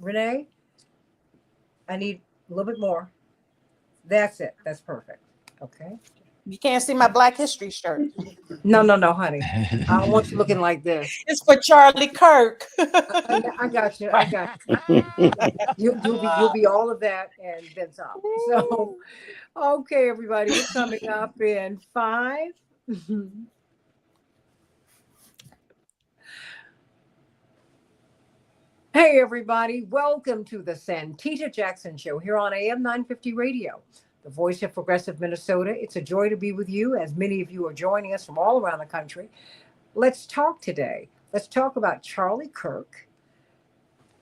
Renee, I need a little bit more. That's it. That's perfect. Okay. You can't see my Black History shirt. No, honey. I don't want you looking like this. It's for Charlie Kirk. I got you. I got you. You'll be all of that and then some. So, okay, everybody, we're coming up in 5. Hey, everybody, welcome to the Santita Jackson Show here on AM 950 Radio, the voice of progressive Minnesota. It's a joy to be with you, as many of you are joining us from all around the country. Let's talk today. Let's talk about Charlie Kirk.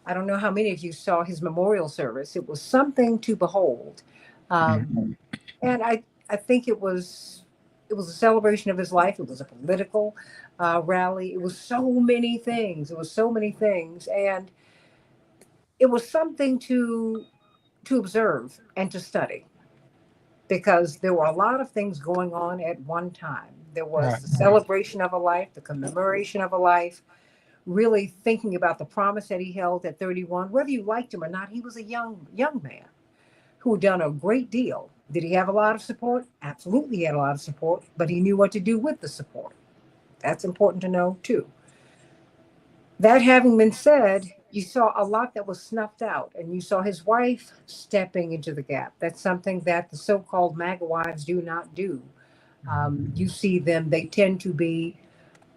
I don't know how many of you saw his memorial service. It was something to behold. And I think it was a celebration of his life. It was a political rally. It was so many things. And it was something to observe and to study, because there were a lot of things going on at one time. There was the celebration of a life, the commemoration of a life, really thinking about the promise that he held at 31. Whether you liked him or not, he was a young man who had done a great deal. Did he have a lot of support? Absolutely, he had a lot of support, but he knew what to do with the support. That's important to know, too. That having been said, you saw a lot that was snuffed out, and you saw his wife stepping into the gap. That's something that the so-called MAGA wives do not do. You see them, they tend to be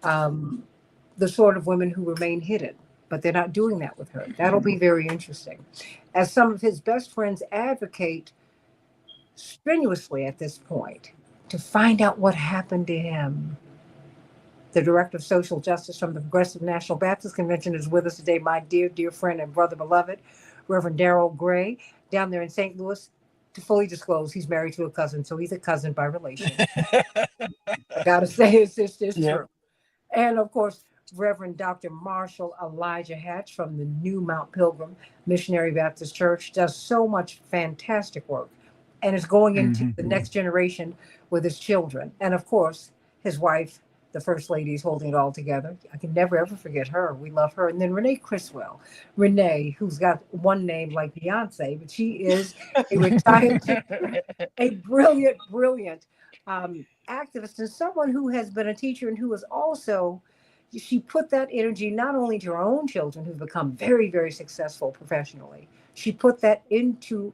the sort of women who remain hidden, but they're not doing that with her. That'll be very interesting. As some of his best friends advocate strenuously at this point to find out what happened to him. The Director of Social Justice from the Progressive National Baptist Convention is with us today, my dear friend and brother beloved, Reverend Darrell Gray, down there in St. Louis. To fully disclose, he's married to a cousin, so he's a cousin by relation. I gotta say, it's true. And of course, Reverend Dr. Marshall Elijah Hatch from the New Mount Pilgrim Missionary Baptist Church does so much fantastic work and is going into the next generation with his children. And of course, his wife, the First Lady, is holding it all together. I can never, ever forget her. We love her. And then Renee Criswell. Renee, who's got one name like Beyonce, but she is a retired, a brilliant activist, and someone who has been a teacher and who is also, she put that energy not only to her own children, who've become very, very successful professionally. She put that into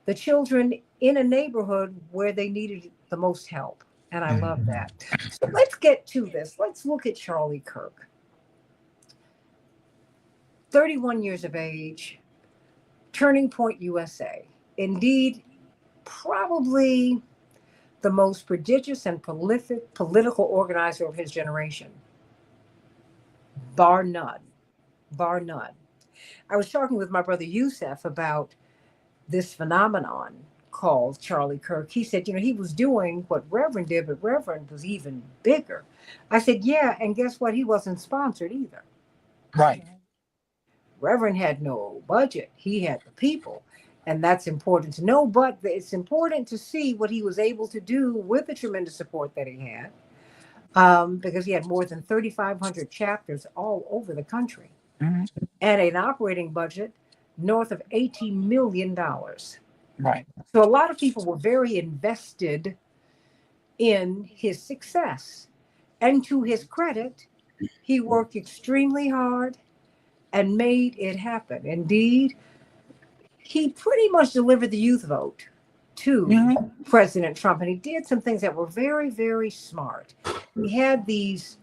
the children in a neighborhood where they needed the most help. And I love that. So let's get to this. Let's look at Charlie Kirk. 31 years of age, Turning Point USA. Indeed, probably the most prodigious and prolific political organizer of his generation. Bar none. I was talking with my brother Youssef about this phenomenon called Charlie Kirk. He said, he was doing what Reverend did, but Reverend was even bigger. I said, yeah, and guess what? He wasn't sponsored either. Right. Reverend had no budget. He had the people. And that's important to know, but it's important to see what he was able to do with the tremendous support that he had, because he had more than 3,500 chapters all over the country and an operating budget north of $18 million. Right. So a lot of people were very invested in his success. And to his credit, he worked extremely hard and made it happen. Indeed, he pretty much delivered the youth vote to President Trump. And he did some things that were very, very smart. He had these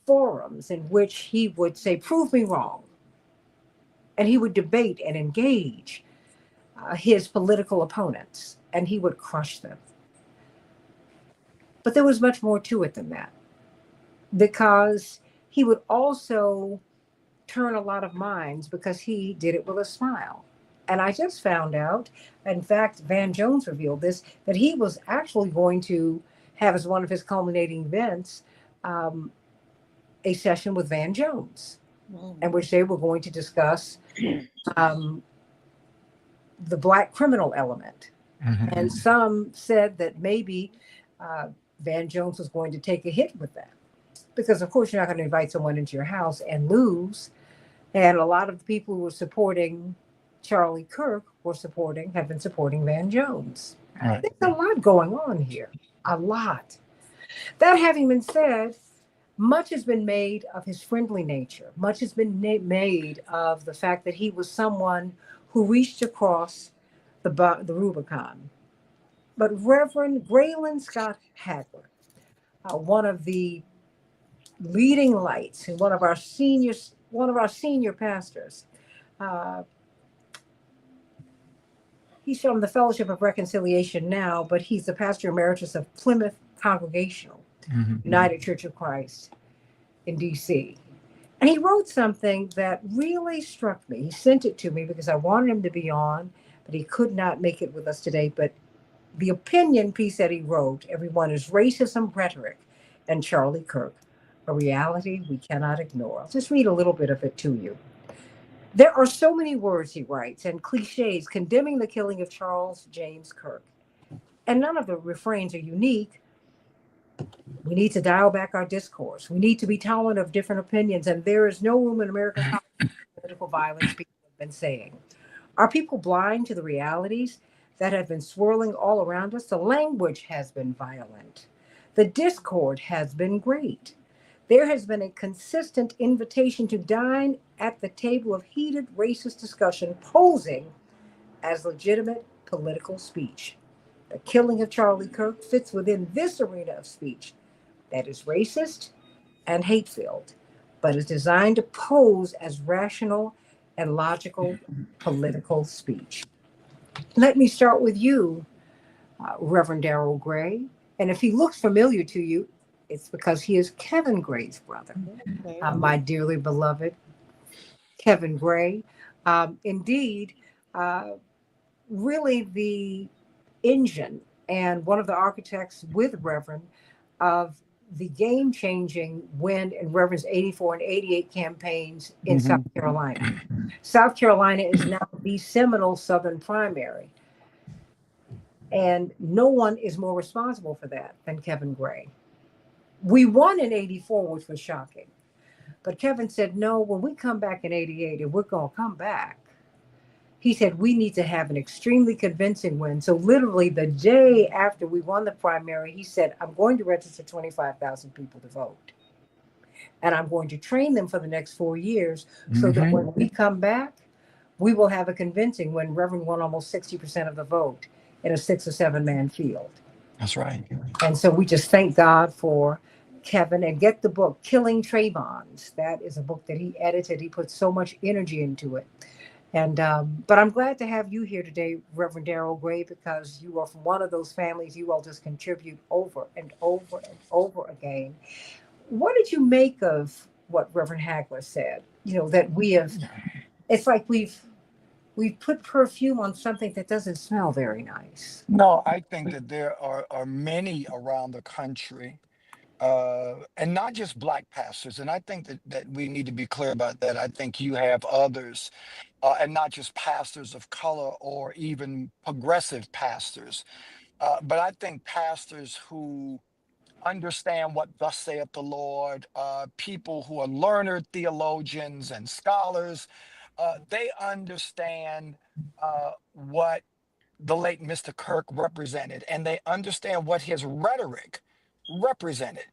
forums in which he would say, prove me wrong. And he would debate and engage his political opponents, and he would crush them. But there was much more to it than that, because he would also turn a lot of minds because he did it with a smile. And I just found out, in fact, Van Jones revealed this, that he was actually going to have as one of his culminating events a session with Van Jones, in which they were going to discuss the Black criminal element. And some said that maybe Van Jones was going to take a hit with that. Because, of course, you're not going to invite someone into your house and lose And a lot of the people who were supporting Charlie Kirk have been supporting Van Jones. Right. There's a lot going on here. A lot. That having been said, much has been made of his friendly nature. Much has been made of the fact that he was someone who reached across the Rubicon. But Reverend Graylin Scott Hagler, one of the leading lights and one of our senior pastors, uh, he's from the Fellowship of Reconciliation now, but he's the pastor emeritus of Plymouth Congregational United Church of Christ in D.C. And he wrote something that really struck me. He sent it to me because I wanted him to be on, but he could not make it with us today. But the opinion piece that he wrote, everyone, is Racism, Rhetoric, and Charlie Kirk, a reality we cannot ignore. I'll just read a little bit of it to you. There are so many words, he writes, and cliches condemning the killing of Charles James Kirk. And none of the refrains are unique. We need to dial back our discourse. We need to be tolerant of different opinions. And there is no room in American political violence, people have been saying. Are people blind to the realities that have been swirling all around us? The language has been violent. The discord has been great. There has been a consistent invitation to dine at the table of heated racist discussion posing as legitimate political speech. The killing of Charlie Kirk fits within this arena of speech that is racist and hate-filled, but is designed to pose as rational and logical political speech. Let me start with you, Reverend Darrell Gray. And if he looks familiar to you, it's because he is Kevin Gray's brother, my dearly beloved Kevin Gray. Indeed, really the engine and one of the architects with Reverend of the game-changing win in Reverend's 84 and 88 campaigns in South Carolina. South Carolina is now the seminal Southern primary. And no one is more responsible for that than Kevin Gray. We won in 84, which was shocking. But Kevin said, no, when we come back in 88, and we're going to come back, he said, we need to have an extremely convincing win. So literally the day after we won the primary, he said, I'm going to register 25,000 people to vote. And I'm going to train them for the next 4 years so that when we come back, we will have a convincing win. Reverend won almost 60% of the vote in a 6 or 7 man field. That's right. And so we just thank God for Kevin, and get the book, Killing Trayvons. That is a book that he edited. He put so much energy into it. And but I'm glad to have you here today, Reverend Darrell Gray, because you are from one of those families you all just contribute over and over and over again. What did you make of what Reverend Hagler said? You know, that we have, it's like we've put perfume on something that doesn't smell very nice. No, I think that there are many around the country, and not just Black pastors. And I think that we need to be clear about that. I think you have others, and not just pastors of color or even progressive pastors, but I think pastors who understand what thus saith the Lord, people who are learned theologians and scholars, they understand what the late Mr. Kirk represented, and they understand what his rhetoric represented.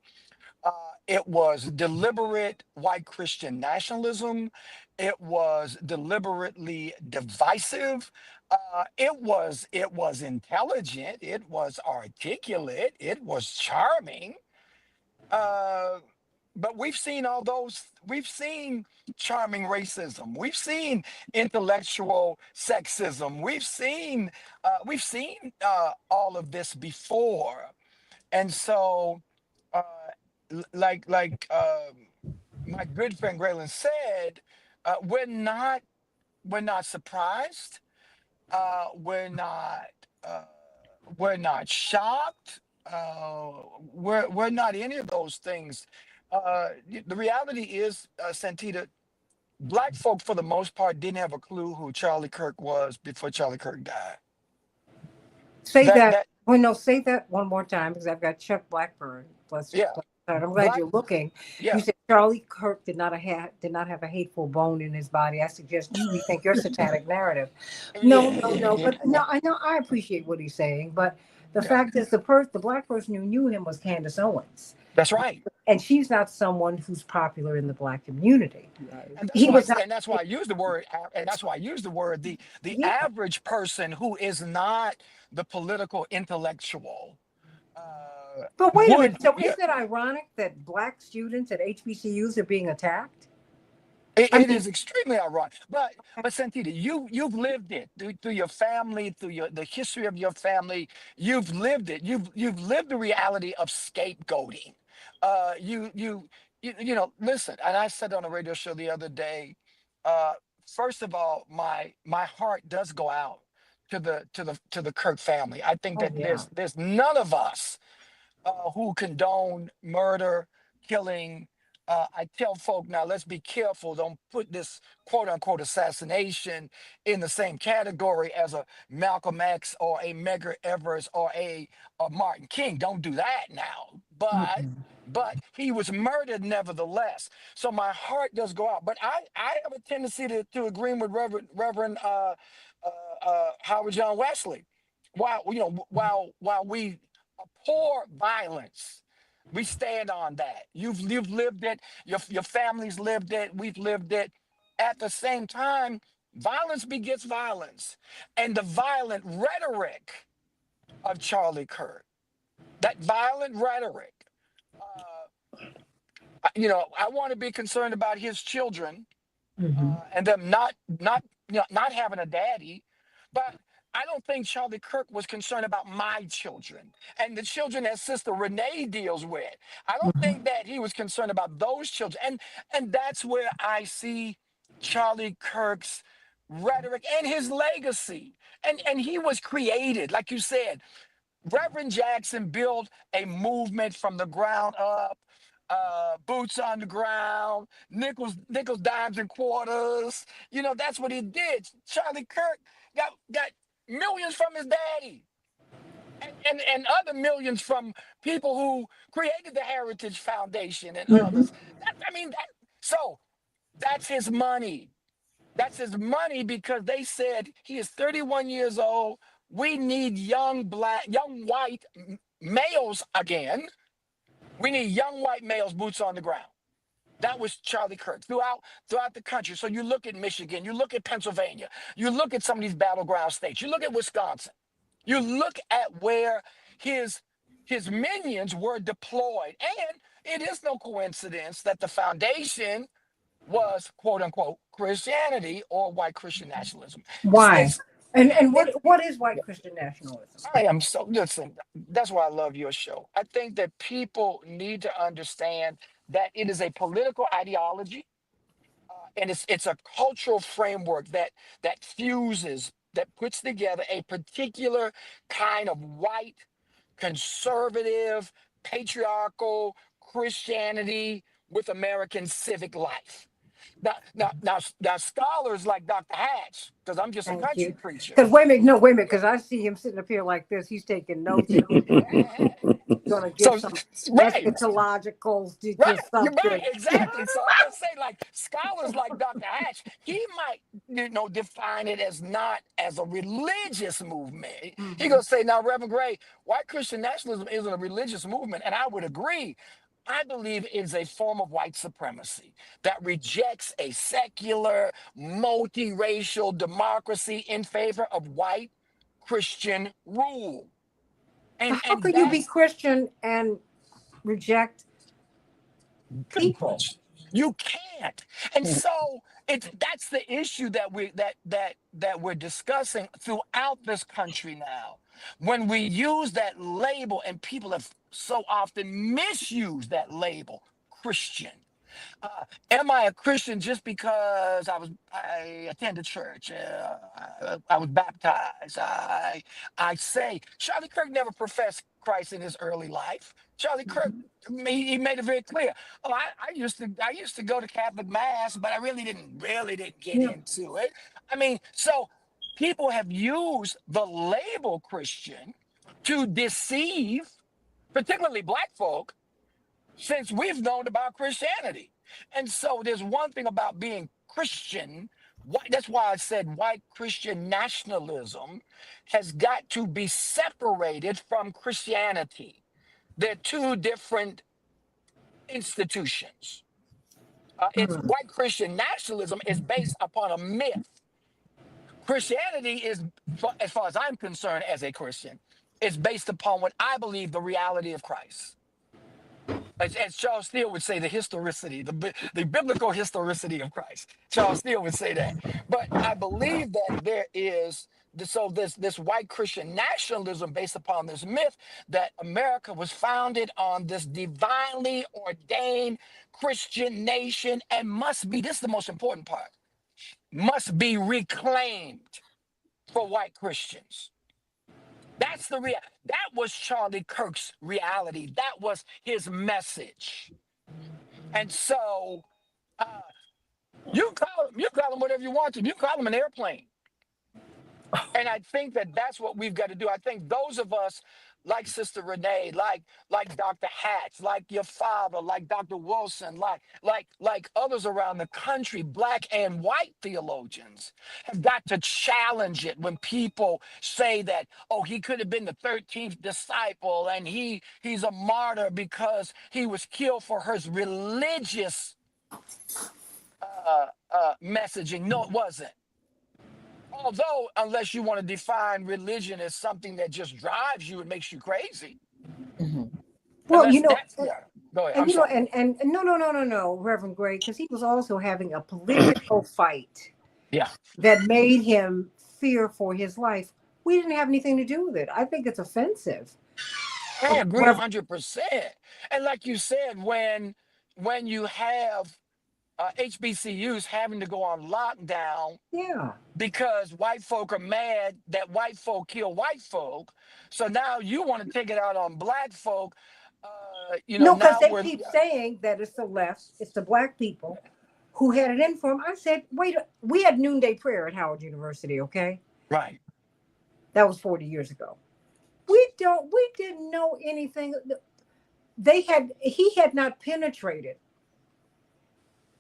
It was deliberate white Christian nationalism. It was deliberately divisive. It was intelligent. It was articulate. It was charming. Uh, but we've seen all those. We've seen charming racism. We've seen intellectual sexism. We've seen all of this before, and so uh, like my good friend Graylin said, we're not surprised. We're not uh, we're not shocked. We're not any of those things. The reality is, Santita, Black folk for the most part didn't have a clue who Charlie Kirk was before Charlie Kirk died. Say That that. that Well, no, say that one more time because I've got Chuck Blackburn. Bless yeah. you. I'm glad Black, you're looking. You yeah, said Charlie Kirk did not have a hateful bone in his body. I suggest you rethink your satanic narrative. No, yeah, no, no. But no, I know I appreciate what he's saying. But the yeah. fact is, the black person who knew him was Candace Owens, That's right. and she's not someone who's popular in the black community. Right. And that's He why, was not. and that's why I use the word, and that's why I use the word, the Yeah. average person who is not the political intellectual But wait a would, minute. So yeah. isn't it ironic that black students at HBCUs are being attacked? I It mean, is extremely ironic, but Santita, you've lived it through your family, through the history of your family. You've lived it. You've lived the reality of scapegoating. Uh, you you you know. Listen, and I said on a radio show the other day. Uh, First of all, my heart does go out to the Kirk family. I think oh that yeah. there's none of us who condone murder, killing. I tell folk now, let's be careful. Don't put this quote unquote assassination in the same category as a Malcolm X or a Medgar Evers or a Martin King. Don't do that now. Mm-mm. But he was murdered nevertheless. So my heart does go out. But I have a tendency to agree with Reverend Howard John Wesley. While we abhor violence. We stand on that. You've lived it. Your family's lived it. We've lived it. At the same time, violence begets violence, and the violent rhetoric of Charlie Kirk. That violent rhetoric. I want to be concerned about his children Mm-hmm. and them not having a daddy. But I don't think Charlie Kirk was concerned about my children and the children that Sister Renee deals with. I don't think that he was concerned about those children. And that's where I see Charlie Kirk's rhetoric and his legacy. And he was created, like you said. Reverend Jackson built a movement from the ground up, boots on the ground, nickels, dimes, and quarters. That's what he did. Charlie Kirk got millions from his daddy, and other millions from people who created the Heritage Foundation and Mm-hmm. others. So that's his money. That's his money because they said he is 31 years old. We need young white males again. We need young white males, boots on the ground. That was Charlie Kirk throughout the country. So you look at Michigan, you look at Pennsylvania, you look at some of these battleground states, you look at Wisconsin, you look at where his his minions were deployed. And it is no coincidence that the foundation was quote unquote Christianity or white Christian nationalism. It's Why? it's And it, what is white Christian nationalism? I am so listen. That's why I love your show. I think that people need to understand that it is a political ideology, and it's a cultural framework that puts together a particular kind of white conservative patriarchal Christianity with American civic life. Now, scholars like Dr. Hatch, because I'm just a Thank country you. preacher. Because wait a minute, no, wait a minute, Yeah. because I see him sitting up here like this. He's taking notes and he's going to give So, some right, eschatological right, stuff you're right, to. exactly. So I'm gonna say, like scholars like Dr. Hatch, he might, define it as not as a religious movement. He Mhm. gonna say, now, Reverend Gray, white Christian nationalism isn't a religious movement, and I would agree. I believe it is a form of white supremacy that rejects a secular, multiracial democracy in favor of white Christian rule. So And how and could you be that's Christian and reject good people? question. You can't. And so that's the issue that we're discussing throughout this country now. When we use that label, and people have so often misused that label, Christian. Am I a Christian just because I attended church? I was baptized. I say Charlie Kirk never professed Christ in his early life. Charlie Kirk, he made it very clear. Oh, I used to go to Catholic mass, but I really didn't get Yeah. into it. So people have used the label Christian to deceive, particularly black folk, since we've known about Christianity. And so there's one thing about being Christian. That's why I said white Christian nationalism has got to be separated from Christianity. They're two different institutions. It's Mhm. white Christian nationalism is based upon a myth. Christianity is, as far as I'm concerned, as a Christian, is based upon what I believe the reality of Christ. As Charles Steele would say, the historicity, the biblical historicity of Christ. Charles Steele would say that. But I believe that there is this white Christian nationalism based upon this myth that America was founded on this divinely ordained Christian nation and must be, this is the most important part, must be reclaimed for white Christians. That's the real. That was Charlie Kirk's reality. That was his message. And so uh, you call him whatever you want to. You call him an airplane. And I think that that's what we've got to do. I think those of us, like Sister Renee, like Dr. Hatch, like your father, like Dr. Wilson, like others around the country, black and white theologians, have got to challenge it when people say that, oh, he could have been the 13th disciple and he's a martyr because he was killed for his religious messaging. No, it wasn't. Although, unless you want to define religion as something that just drives you and makes you crazy, Well, unless that's, yeah. Go ahead. I'm sorry. and no, Reverend Gray, because he was also having a political fight Yeah, that made him fear for his life. We didn't have anything to do with it. I think it's offensive. I agree Reverend, 100%. And like you said, when you have HBCUs having to go on lockdown yeah. because white folk are mad that white folk kill white folk, so now you want to take it out on black folk. No, because Now they we're, keep saying that it's the left, it's the black people who had it in for him. I said, wait, we had noonday prayer at Howard University, okay? right, That was 40 years ago. We didn't know anything. He had not penetrated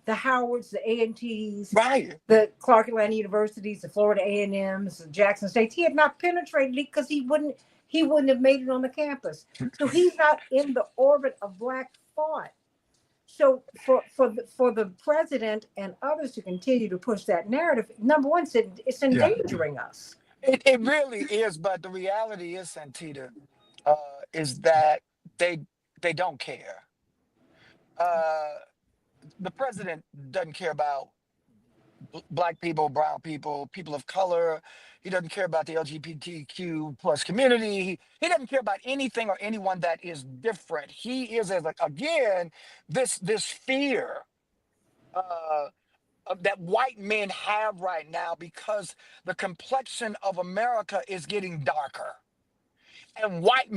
the Howards, the A&Ts, right. the Clark Atlanta Universities, the Florida A&Ms, the Jackson States. He had not penetrated it because he wouldn't have made it on the campus. So he's not in the orbit of black thought. So for the president and others to continue to push that narrative, number one, it's Yeah. endangering us. It really is, but the reality is, Santita, uh, is that they they don't care. Uh, the president doesn't care about black people, brown people, people of color. He doesn't care about the LGBTQ plus community. He doesn't care about anything or anyone that is different. He is, as again, this fear uh, that white men have right now because the complexion of America is getting darker. And white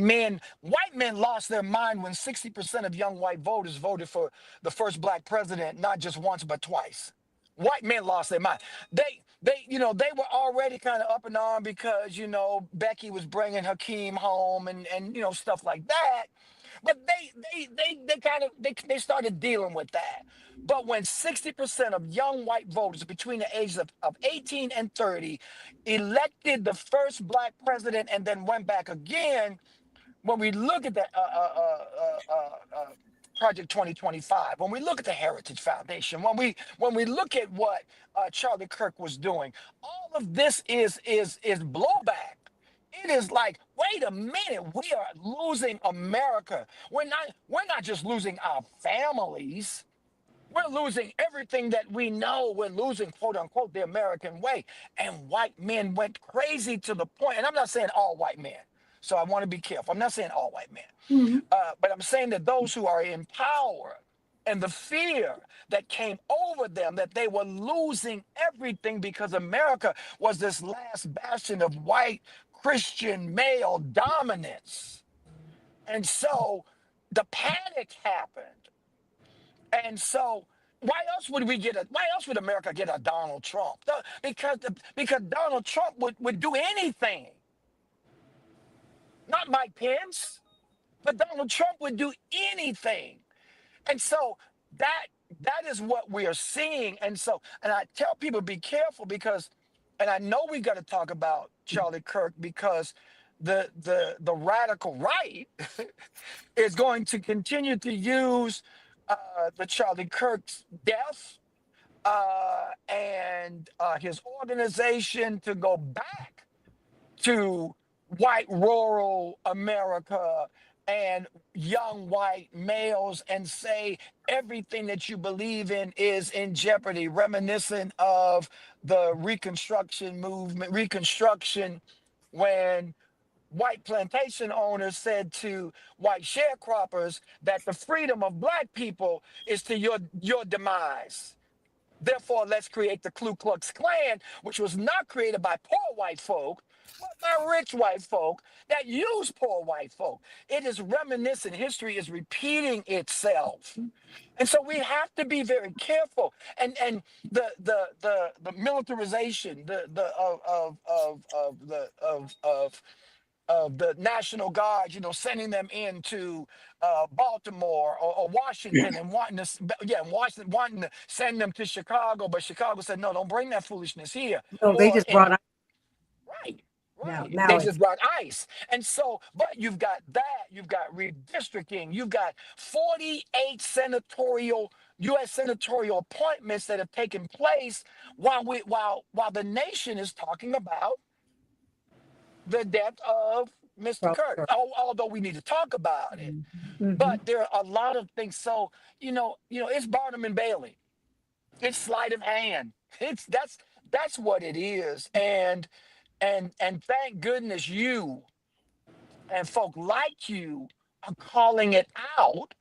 men lost their mind when 60% of young white voters voted for the first black president, not just once, but twice. White men lost their mind. They were already kind of up and on because, Becky was bringing Hakeem home and stuff like that. But they started dealing with that. But when 60% of young white voters between the ages of 18 and 30 elected the first black president and then went back again, when we look at the Project 2025, when we look at the Heritage Foundation, when we look at what Charlie Kirk was doing, all of this is blowback. It is like, wait a minute, we are losing America. We're not just losing our families. We're losing everything that we know. We're losing, quote unquote, the American way. And white men went crazy to the point, and I'm not saying all white men. So I want to be careful. I'm not saying all white men. Mhm. But I'm saying that those who are in power and the fear that came over them that they were losing everything because America was this last bastion of white Christian male dominance. And so the panic happened. And so why else would America get a Donald Trump? Because Donald Trump would do anything. Not Mike Pence, but Donald Trump would do anything And so that is what we are seeing. And so, and I tell people be careful because, and I know we got to talk about Charlie Kirk because the radical right is going to continue to use the Charlie Kirk's death and his organization to go back to white rural America and young white males and say everything that you believe in is in jeopardy, reminiscent of the Reconstruction movement, Reconstruction, when white plantation owners said to white sharecroppers that the freedom of black people is to your demise. Therefore, let's create the Ku Klux Klan, which was not created by poor white folk, but by rich white folk that use poor white folk. It is reminiscent. History is repeating itself. And so we have to be very careful. And the militarization of the National Guard, sending them into Baltimore or Washington and Washington wanting to send them to Chicago, but Chicago said, no, don't bring that foolishness here. No, they Or just brought out right, now. right. Now They it's just brought ICE. And so, but you've got that, you've got redistricting, you've got 48 U.S. senatorial appointments that have taken place while the nation is talking about the death of Mr. well, Kirk. sure. Although we need to talk about it, Mhm. but there are a lot of things. So it's Barnum and Bailey. It's sleight of hand. That's what it is. And thank goodness you and folk like you are calling it out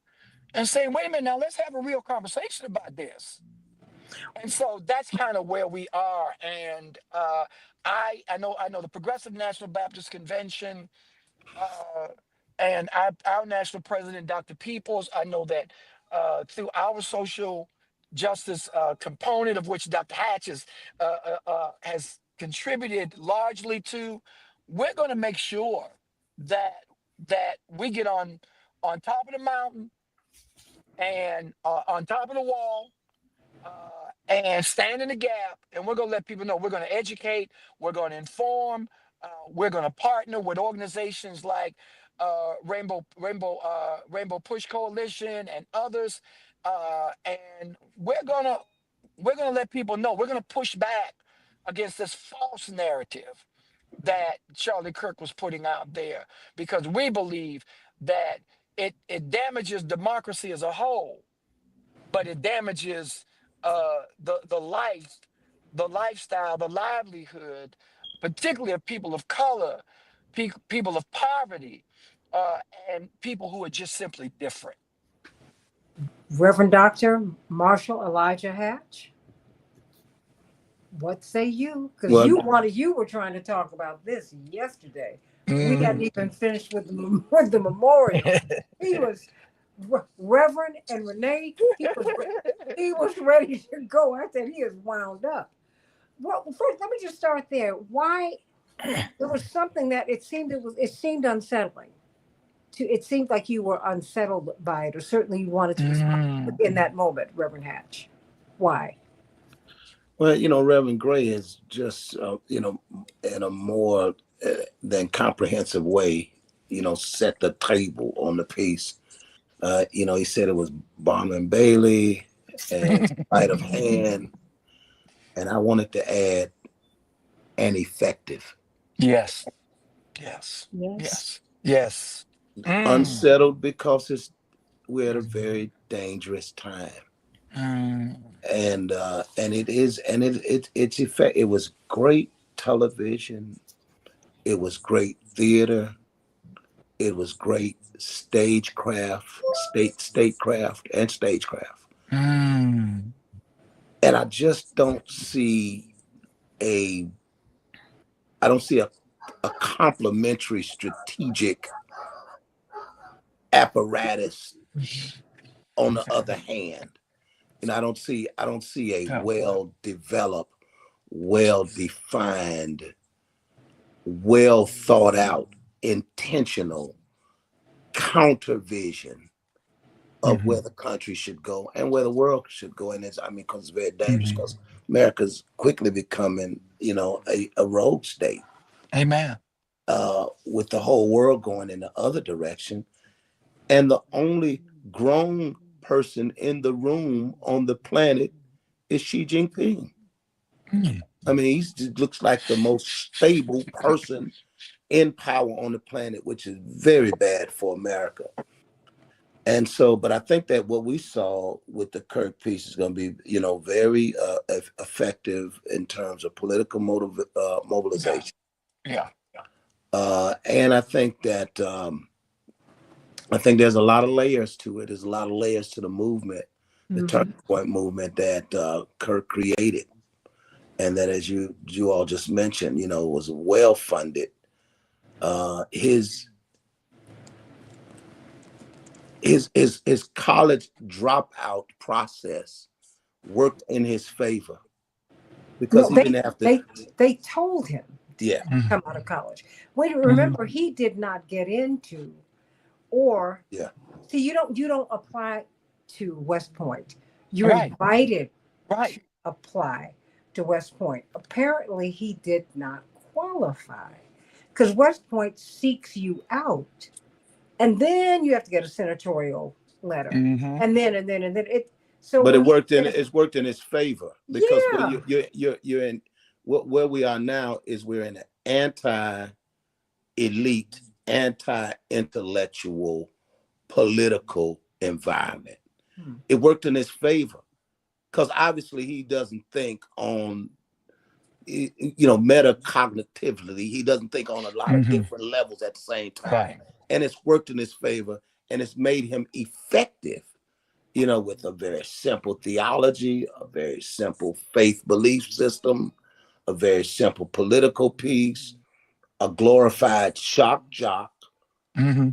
and saying, wait a minute, now let's have a real conversation about this. And so that's kind of where we are. And I know the Progressive National Baptist Convention uh, and our national president, Dr. Peoples. I know that through our social justice component, of which Dr. Hatch has contributed largely to, we're going to make sure that we get on top of the mountain and on top of the wall and stand in the gap. And we're going to let people know we're going to educate, we're going to inform, we're going to partner with organizations like Rainbow Push Coalition and others, and we're gonna let people know we're gonna push back against this false narrative that Charlie Kirk was putting out there because we believe that it damages democracy as a whole, but it damages the lifestyle, the livelihood, particularly of people of color, people of poverty, uh, and people who are just simply different. Reverend Dr. Marshall Elijah Hatch, what say you? Because Well, you were trying to talk about this yesterday. We hadn't Mm. even finished with with the memorial. He was Reverend and Renee. He was ready to go. I said he is wound up. Well, first let me just start there. Why there was something that it seemed unsettling. It seemed like you were unsettled by it, or certainly you wanted to respond Mm. in that moment, Reverend Hatch. Why? well, Reverend Gray is just, in a more than comprehensive way, set the table on the piece. He said it was Balm and Bailey and sleight of hand, and I wanted to add and effective. Yes, yes, Yes. yes, yes. Mm. Unsettled because we're at a very dangerous time. Mm. And it's effect. It was great television. It was great theater. It was great statecraft and stagecraft. Mm. And I just don't see a I don't see a complementary strategic apparatus on the other hand. I don't see a Yeah. well developed, well defined, well thought out, intentional counter vision of where the country should go and where the world should go. And it's, I mean, because it's very dangerous, Mhm. because America's quickly becoming, a rogue state, Amen. with the whole world going in the other direction. And the only grown person in the room on the planet is Xi Jinping. Mm. I mean, he just looks like the most stable person in power on the planet, which is very bad for America. And so, but I think that what we saw with the Kirk piece is going to be, very effective in terms of political mobilization. Yeah. And I think there's a lot of layers to it. There's a lot of layers to the movement, the turning point movement that Kirk created, and that, as you all just mentioned, was well funded. His college dropout process worked in his favor because Well, he didn't have to. they told him Yeah, Mhm. come out of college. Wait, Mhm. remember he did not get into, or yeah, see, you don't apply to West Point. You're Right. invited to Right. apply to West Point. Apparently, he did not qualify because West Point seeks you out, and then you have to get a senatorial letter, Hmm. and then it. So but when he says, it's worked in his favor, because where yeah, you're in where we are now is we're in an anti-elite, anti-intellectual political environment. hmm, It worked in his favor because obviously he doesn't think on, metacognitively. He doesn't think on a lot of Hmm. different levels at the same time, Right. and it's worked in his favor, and it's made him effective, with a very simple theology, a very simple faith belief system, a very simple political piece, a glorified shock jock Hmm.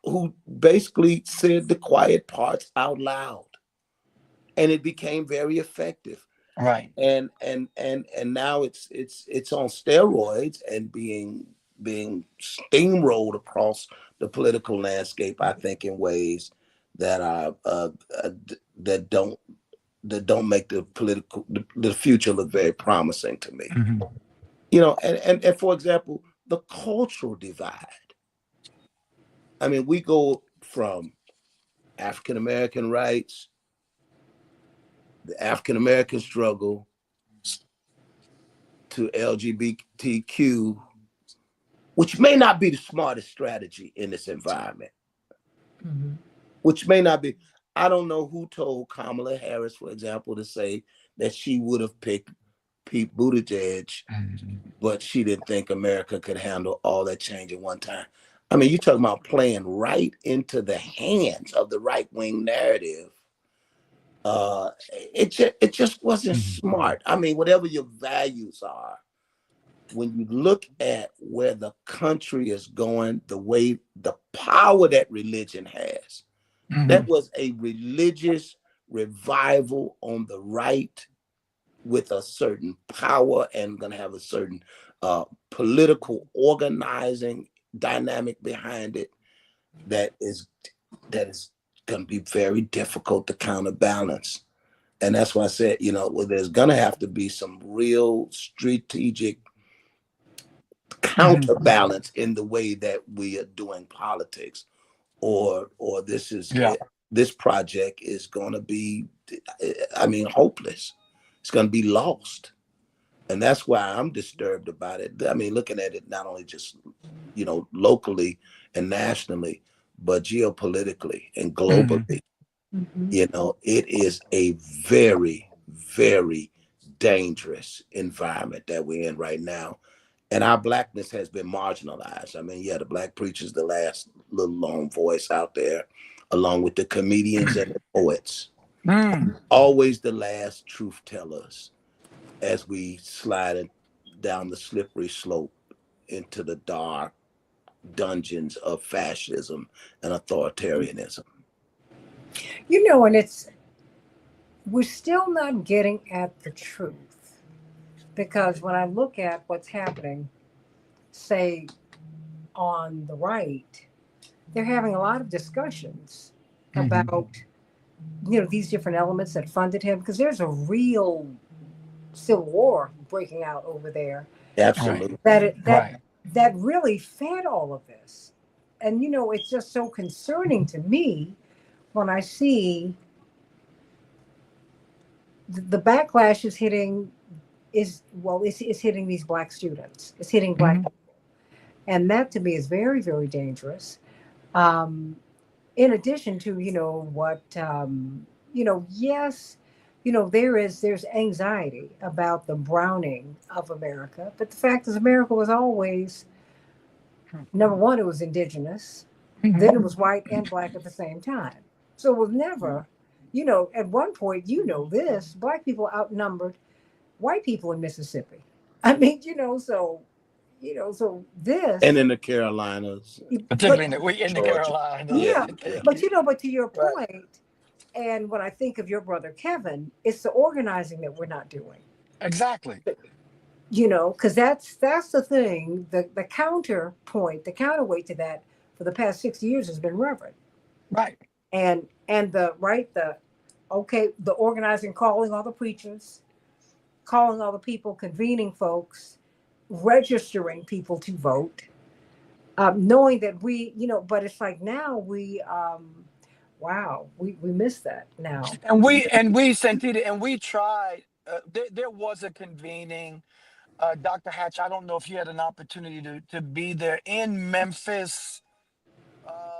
who basically said the quiet parts out loud, and it became very effective. Right. And now it's on steroids and being steamrolled across the political landscape, I think, in ways that are that don't make the future look very promising to me. Hmm. And for example, the cultural divide. I mean, we go from African American rights, the African American struggle, to LGBTQ, which may not be the smartest strategy in this environment, mhm. which may not be. I don't know who told Kamala Harris, for example, to say that she would have picked Pete Buttigieg, but she didn't think America could handle all that change at one time. I mean, you're talking about playing right into the hands of the right-wing narrative. It just wasn't Hmm. smart. I mean, whatever your values are, when you look at where the country is going, the power that religion has, Hmm. that was a religious revival on the right, with a certain power and going to have a certain political organizing dynamic behind it, that is going to be very difficult to counterbalance. And that's why I said, there's going to have to be some real strategic Hmm. counterbalance in the way that we are doing politics, or Yeah. this project is going to be, I mean, hopeless. It's going to be lost. And that's why I'm disturbed about it. I mean, looking at it not only just, locally and nationally, but geopolitically and Hmm. globally. Mhm. It is a very, very dangerous environment that we're in right now. And our blackness has been marginalized. I mean, yeah, the black preacher's the last little lone voice out there, along with the comedians and the poets. Mm. Always the last truth tellers as we slide down the slippery slope into the dark dungeons of fascism and authoritarianism. And we're still not getting at the truth, because when I look at what's happening, say on the right, they're having a lot of discussions about, you know, these different elements that funded him? Because there's a real civil war breaking out over there Absolutely. Right. that really fed all of this. And you know, it's just so concerning to me when I see the backlash is hitting it's hitting these black students. It's hitting black people. And that to me is very, very dangerous. Um, in addition to, you know, what you know, yes, you know, there's anxiety about the browning of America, but the fact is America was always, number one, it was indigenous, then it was white and black at the same time. So it was never, you know, at one point, you know, this black people outnumbered white people in Mississippi. I mean, you know, so so And this, in the Carolinas, but Particularly in the Georgia. Carolinas. Yeah, yeah, yeah. but you know, but to your Right. point, and when I think of your brother Kevin, it's the organizing that we're not doing. Exactly. You know, because that's the thing. The counterpoint, the counterweight to that for the past 6 years has been Reverend. Right. And the right the okay the organizing, calling all the preachers, calling all the people, convening folks, registering people to vote, knowing that we, you know, but it's like now we wow, we miss that now. And we Santita, and we tried. There was a convening. Dr. Hatch, I don't know if you had an opportunity to be there in Memphis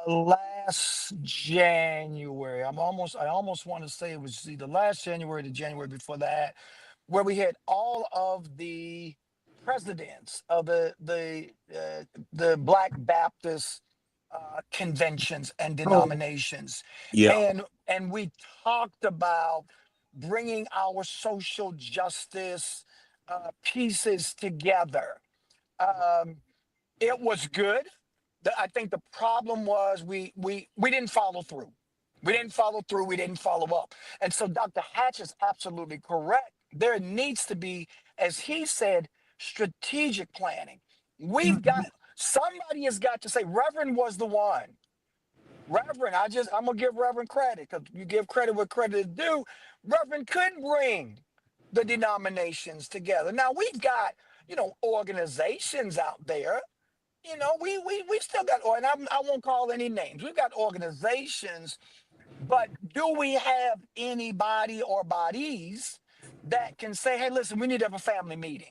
last January. I almost want to say it was either last January or the January before that, where we had all of the presidents of the Black Baptist conventions and Oh, denominations, Yeah. and we talked about bringing our social justice pieces together. Um, it was good. I think the problem was we didn't follow through. We didn't follow through. We didn't follow up. And so Dr. Hatch is absolutely correct. There needs to be, as he said, strategic planning. We've got somebody has got to say, Reverend was the one. Reverend, I'm gonna give Reverend credit because you give credit where credit is due. Reverend could bring the denominations together. Now we've got, organizations out there. We still got, and I won't call any names. We've got organizations, but do we have anybody or bodies that can say, hey, listen, we need to have a family meeting.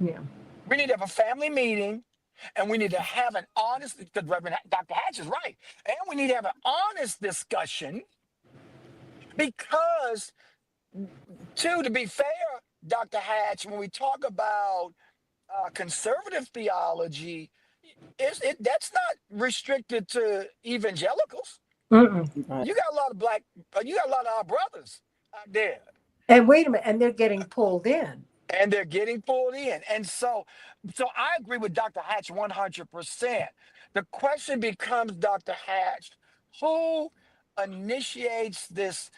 yeah. We need to have a family meeting, and we need to have an honest, because Reverend Dr. Hatch is right, and we need to have an honest discussion because, to be fair, Dr. Hatch, when we talk about conservative theology, that's not restricted to evangelicals. Mm-mm. Right. You got a lot of you got a lot of our brothers out there, And wait a minute, and they're getting pulled in. and they're getting pulled in. And so I agree with Dr. Hatch 100%. The question becomes, Dr. Hatch, who initiates this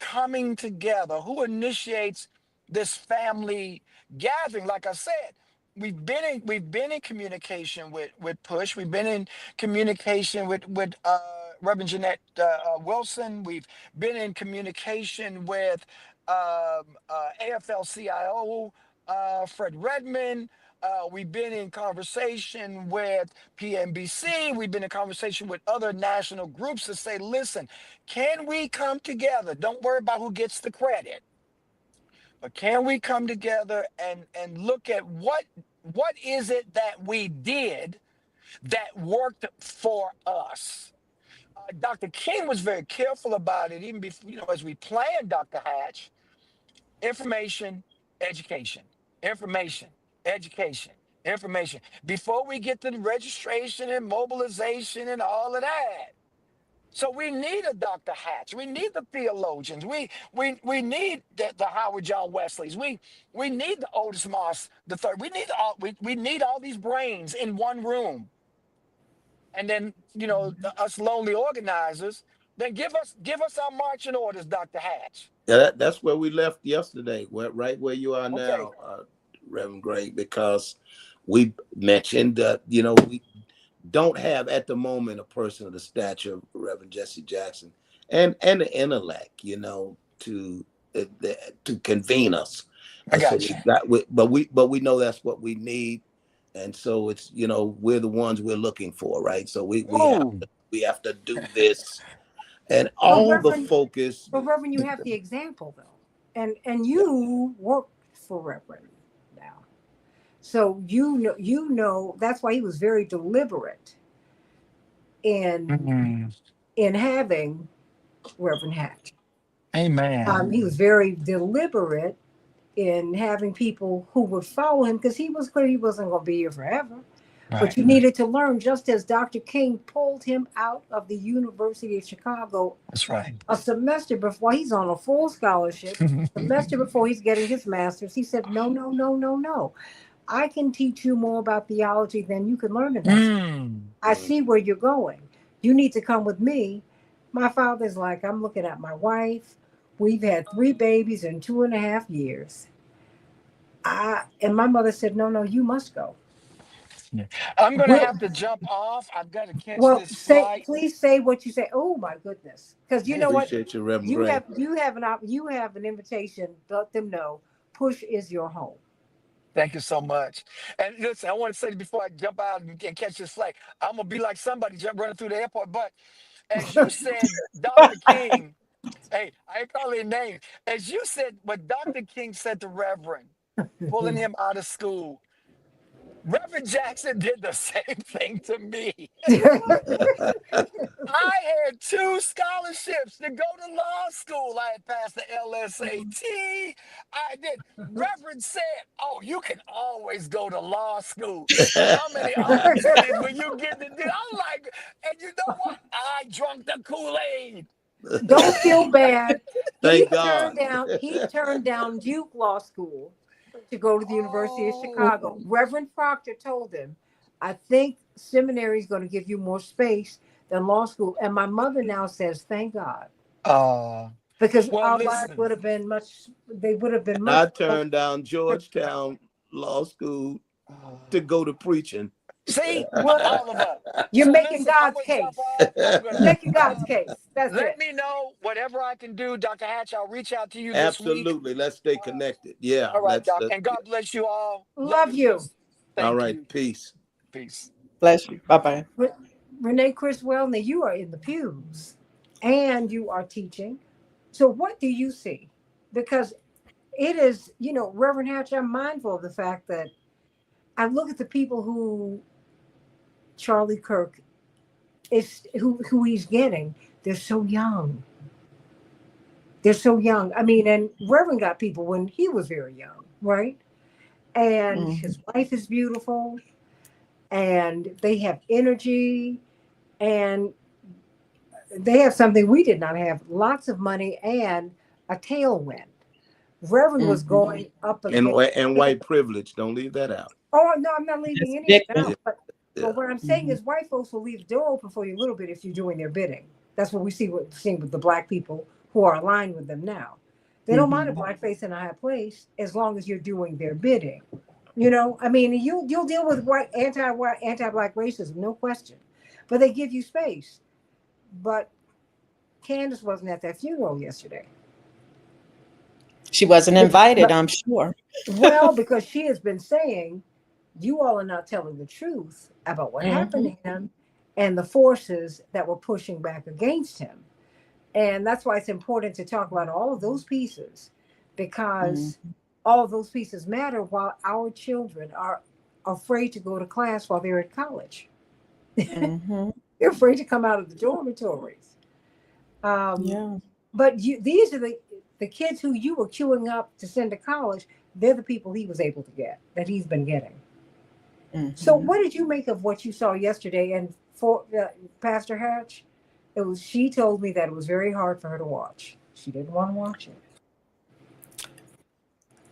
coming together? Who initiates this family gathering? Like I said, we've been in communication with Push. We've been in communication with Reverend Jeanette Wilson. We've been in communication with AFL-CIO Fred Redmond. We've been in conversation with PNBC. We've been in conversation with other national groups to say, listen, can we come together? Don't worry about who gets the credit, but can we come together and look at what is it that we did that worked for us? Dr. King was very careful about it, even before, as we planned, Dr. Hatch. Information, education, information, education, information. Before we get to the registration and mobilization and all of that. So we need a Dr. Hatch. We need the theologians. We need the Howard John Wesleys. We need the Otis Moss the third. We need all these brains in one room. And then, us lonely organizers, then give us our marching orders, Dr. Hatch. Yeah, that's where we left yesterday, right where you are Okay. now, Reverend Gray, because we mentioned that, we don't have at the moment a person of the stature of Reverend Jesse Jackson and the intellect, to convene us. I So got you. but we know that's what we need, and so it's we're the ones we're looking for, right? So Whoa. we have to do this, and But all the Reverend, focus. but Reverend, you have the example though, and you worked for Reverend now, so you know that's why he was very deliberate in Mm. having Reverend Hatch. Amen. He was very deliberate in having people who would follow him because he was clear he wasn't going to be here forever. But Right. you needed to learn, just as Dr. King pulled him out of the University of Chicago That's right. a semester before he's on a full scholarship, semester before he's getting his master's. He said, no, no, no, no, no. I can teach you more about theology than you can learn in that. Mm. I see where you're going. You need to come with me. My father's like, I'm looking at my wife. We've had 3 babies in 2.5 years. And my mother said, no, no, you must go. Yeah. I'm gonna Well, have to jump off. I've got to catch well, this flight. please say what you say. Oh my goodness. Because you know what? Appreciate you, Reverend You Gray. you have an invitation. Let them know. Push is your home. Thank you so much. And listen, I want to say before I jump out and catch this flight, I'm gonna be like somebody jump running through the airport. But as you said, Dr. King, hey, I ain't calling names. As you said, what Dr. King said to Reverend, pulling him out of school, Reverend Jackson did the same thing to me. I had 2 scholarships to go to law school. I had passed the LSAT. I did. Reverend said, "Oh, you can always go to law school. How many opportunities will you get to do?" I'm like, and you know what? I drunk the Kool-Aid. Don't feel bad. Thank God. He turned down Duke Law School to go to the University of Chicago. Oh, Reverend Proctor told him, I think seminary is going to give you more space than law school. And my mother now says, thank God. uh, Because well, our lives listen. would have been they would have been And much. I turned down Georgetown Law School to go to preaching. See, Well, all of us. you're So making listen, I'm God's gonna jump case. off. I'm You're gonna making God's case. That's let it. me know whatever I can do, Dr. Hatch. I'll reach out to you this week. Absolutely. Let's stay connected. Yeah, All right, Doc. let's And God bless you all. Love Love and you. peace. all Thank right. you. Peace. Peace. Bless you. Bye bye. Renee Criswell, now you are in the pews and you are teaching. So what do you see? Because it is, Reverend Hatch, I'm mindful of the fact that I look at the people who Charlie Kirk is who he's getting. They're so young. They're so young. I mean, and Reverend got people when he was very young, right? And his wife is beautiful, and they have energy, and they have something we did not have: lots of money and a tailwind. Reverend was going up against. And white privilege. Don't leave that out. Oh no, I'm not leaving any of it Yeah. out. But what I'm saying is, white folks will leave the door open for you a little bit if you're doing their bidding. That's what we seeing with the black people who are aligned with them now. They don't mind a black face in a high place as long as you're doing their bidding. I mean, you'll deal with anti-white, anti-black racism, no question. But they give you space. But Candace wasn't at that funeral yesterday. She wasn't invited, I'm sure. Well, because she has been saying, you all are not telling the truth about what happened to him and the forces that were pushing back against him. And that's why it's important to talk about all of those pieces, because all of those pieces matter while our children are afraid to go to class while they're at college. They're afraid to come out of the dormitories. But these are the kids who you were queuing up to send to college. They're the people he was able to get, that he's been getting. So what did you make of what you saw yesterday? And for Pastor Hatch, she told me that it was very hard for her to watch. She didn't want to watch it.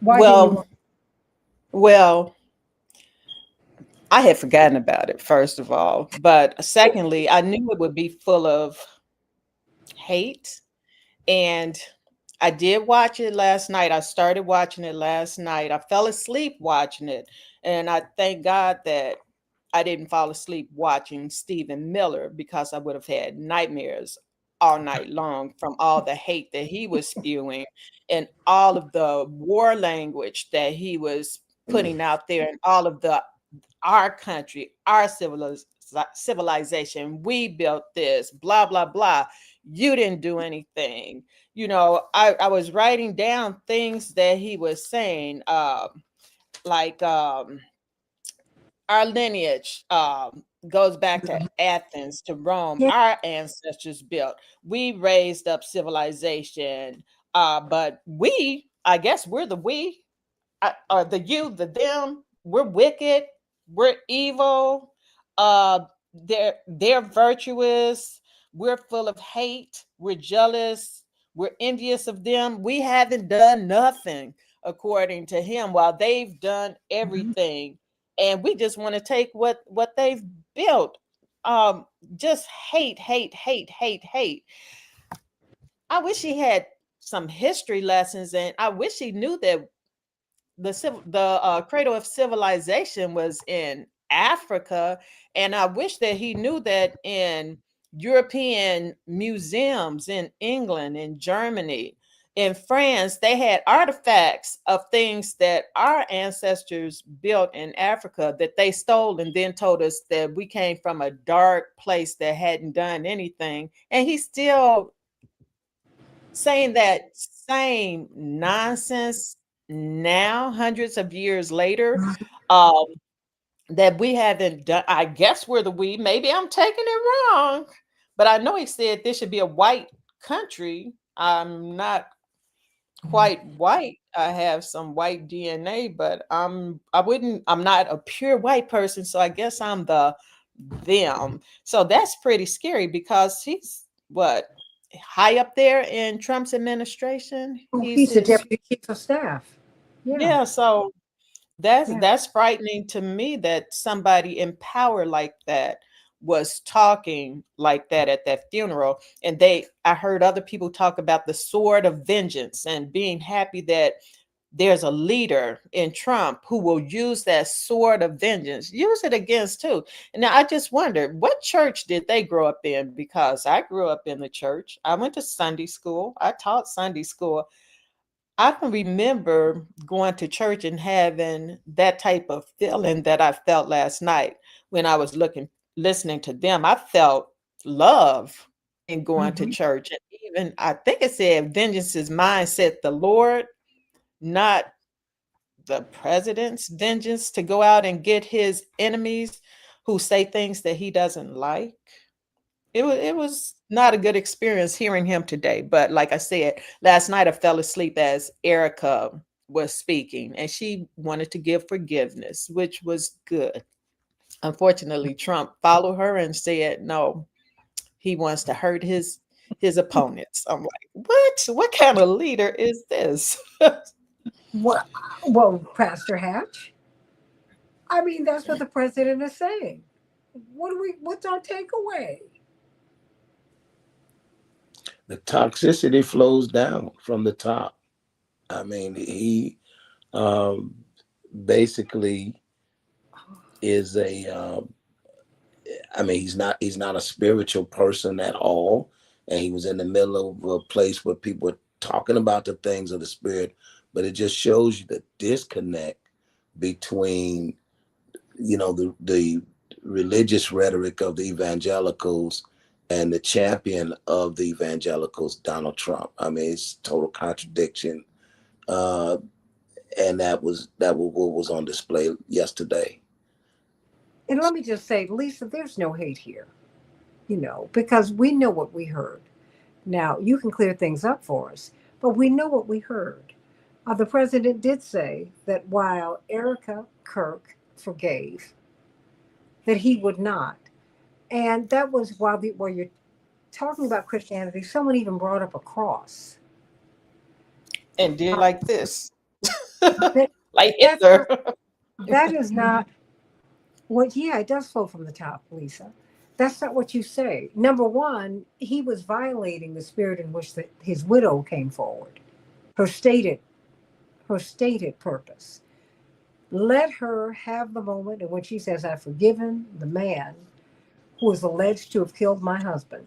Why didn't you? Well, I had forgotten about it, first of all. But secondly, I knew it would be full of hate. And I did watch it last night. I started watching it last night. I fell asleep watching it. And I thank God that I didn't fall asleep watching Stephen Miller, because I would have had nightmares all night long from all the hate that he was spewing and all of the war language that he was putting out there and all of the our country, our civilization, we built this, blah, blah, blah. You didn't do anything. You know, I was writing down things that he was saying, like our lineage goes back to Athens, to Rome. Yeah. Our ancestors built. We raised up civilization, but we, I guess we're the we, or the you, the them. We're wicked. We're evil. They're virtuous. We're full of hate. We're jealous. We're envious of them. We haven't done nothing according to him, while they've done Mhm. everything, and we just want to take what they've built. Just hate, hate, hate, hate, hate. I wish he had some history lessons, and I wish he knew that the cradle of civilization was in Africa, and I wish that he knew that in European museums in England, in Germany, in France, they had artifacts of things that our ancestors built in Africa that they stole and then told us that we came from a dark place that hadn't done anything. And he's still saying that same nonsense now, hundreds of years later, um, that we haven't done. I guess we're the we. Maybe I'm taking it wrong, but I know he said this should be a white country. I'm not quite white. I have some white DNA, but I'm not a pure white person, so I guess I'm the them. So that's pretty scary because he's what, high up there in Trump's administration. Oh, He's he's the his, deputy chief of staff. Yeah. yeah, so that's Yeah. that's frightening to me that somebody in power like that was talking like that at that funeral. And I heard other people talk about the sword of vengeance and being happy that there's a leader in Trump who will use that sword of vengeance, use it against too. And now I just wondered, what church did they grow up in? Because I grew up in the church. I went to Sunday school. I taught Sunday school. I can remember going to church and having that type of feeling that I felt last night when I was listening to them. I felt love in going to Mhm. church. And even I think it said, vengeance is mine, said the Lord, not the president's vengeance to go out and get his enemies who say things that he doesn't like. It was not a good experience hearing him today. But like I said, last night I fell asleep as Erica was speaking, and she wanted to give forgiveness, which was good. Unfortunately, Trump followed her and said no, he wants to hurt his opponents. I'm like, what? What kind of leader is this? Well, well, Pastor Hatch, I mean, that's what the president is saying. What's our takeaway? The toxicity flows down from the top. I mean, he um, basically is I mean, he's not a spiritual person at all, and he was in the middle of a place where people were talking about the things of the spirit, but it just shows you the disconnect between the religious rhetoric of the evangelicals and the champion of the evangelicals, Donald Trump. I mean, it's total contradiction, uh, and that was what was on display yesterday. And let me just say, Lisa, there's no hate here, because we know what we heard. Now, you can clear things up for us, but we know what we heard. The president did say that while Erica Kirk forgave, that he would not. And that was while you're talking about Christianity, someone even brought up a cross. And did Uh, like this, that, like that's Hitler. not, that is not what, yeah, it does flow from the top, Lisa. That's not what you say. Number one, he was violating the spirit in which his widow came forward, her stated, her stated purpose. Let her have the moment in which she says, I've forgiven the man who is alleged to have killed my husband.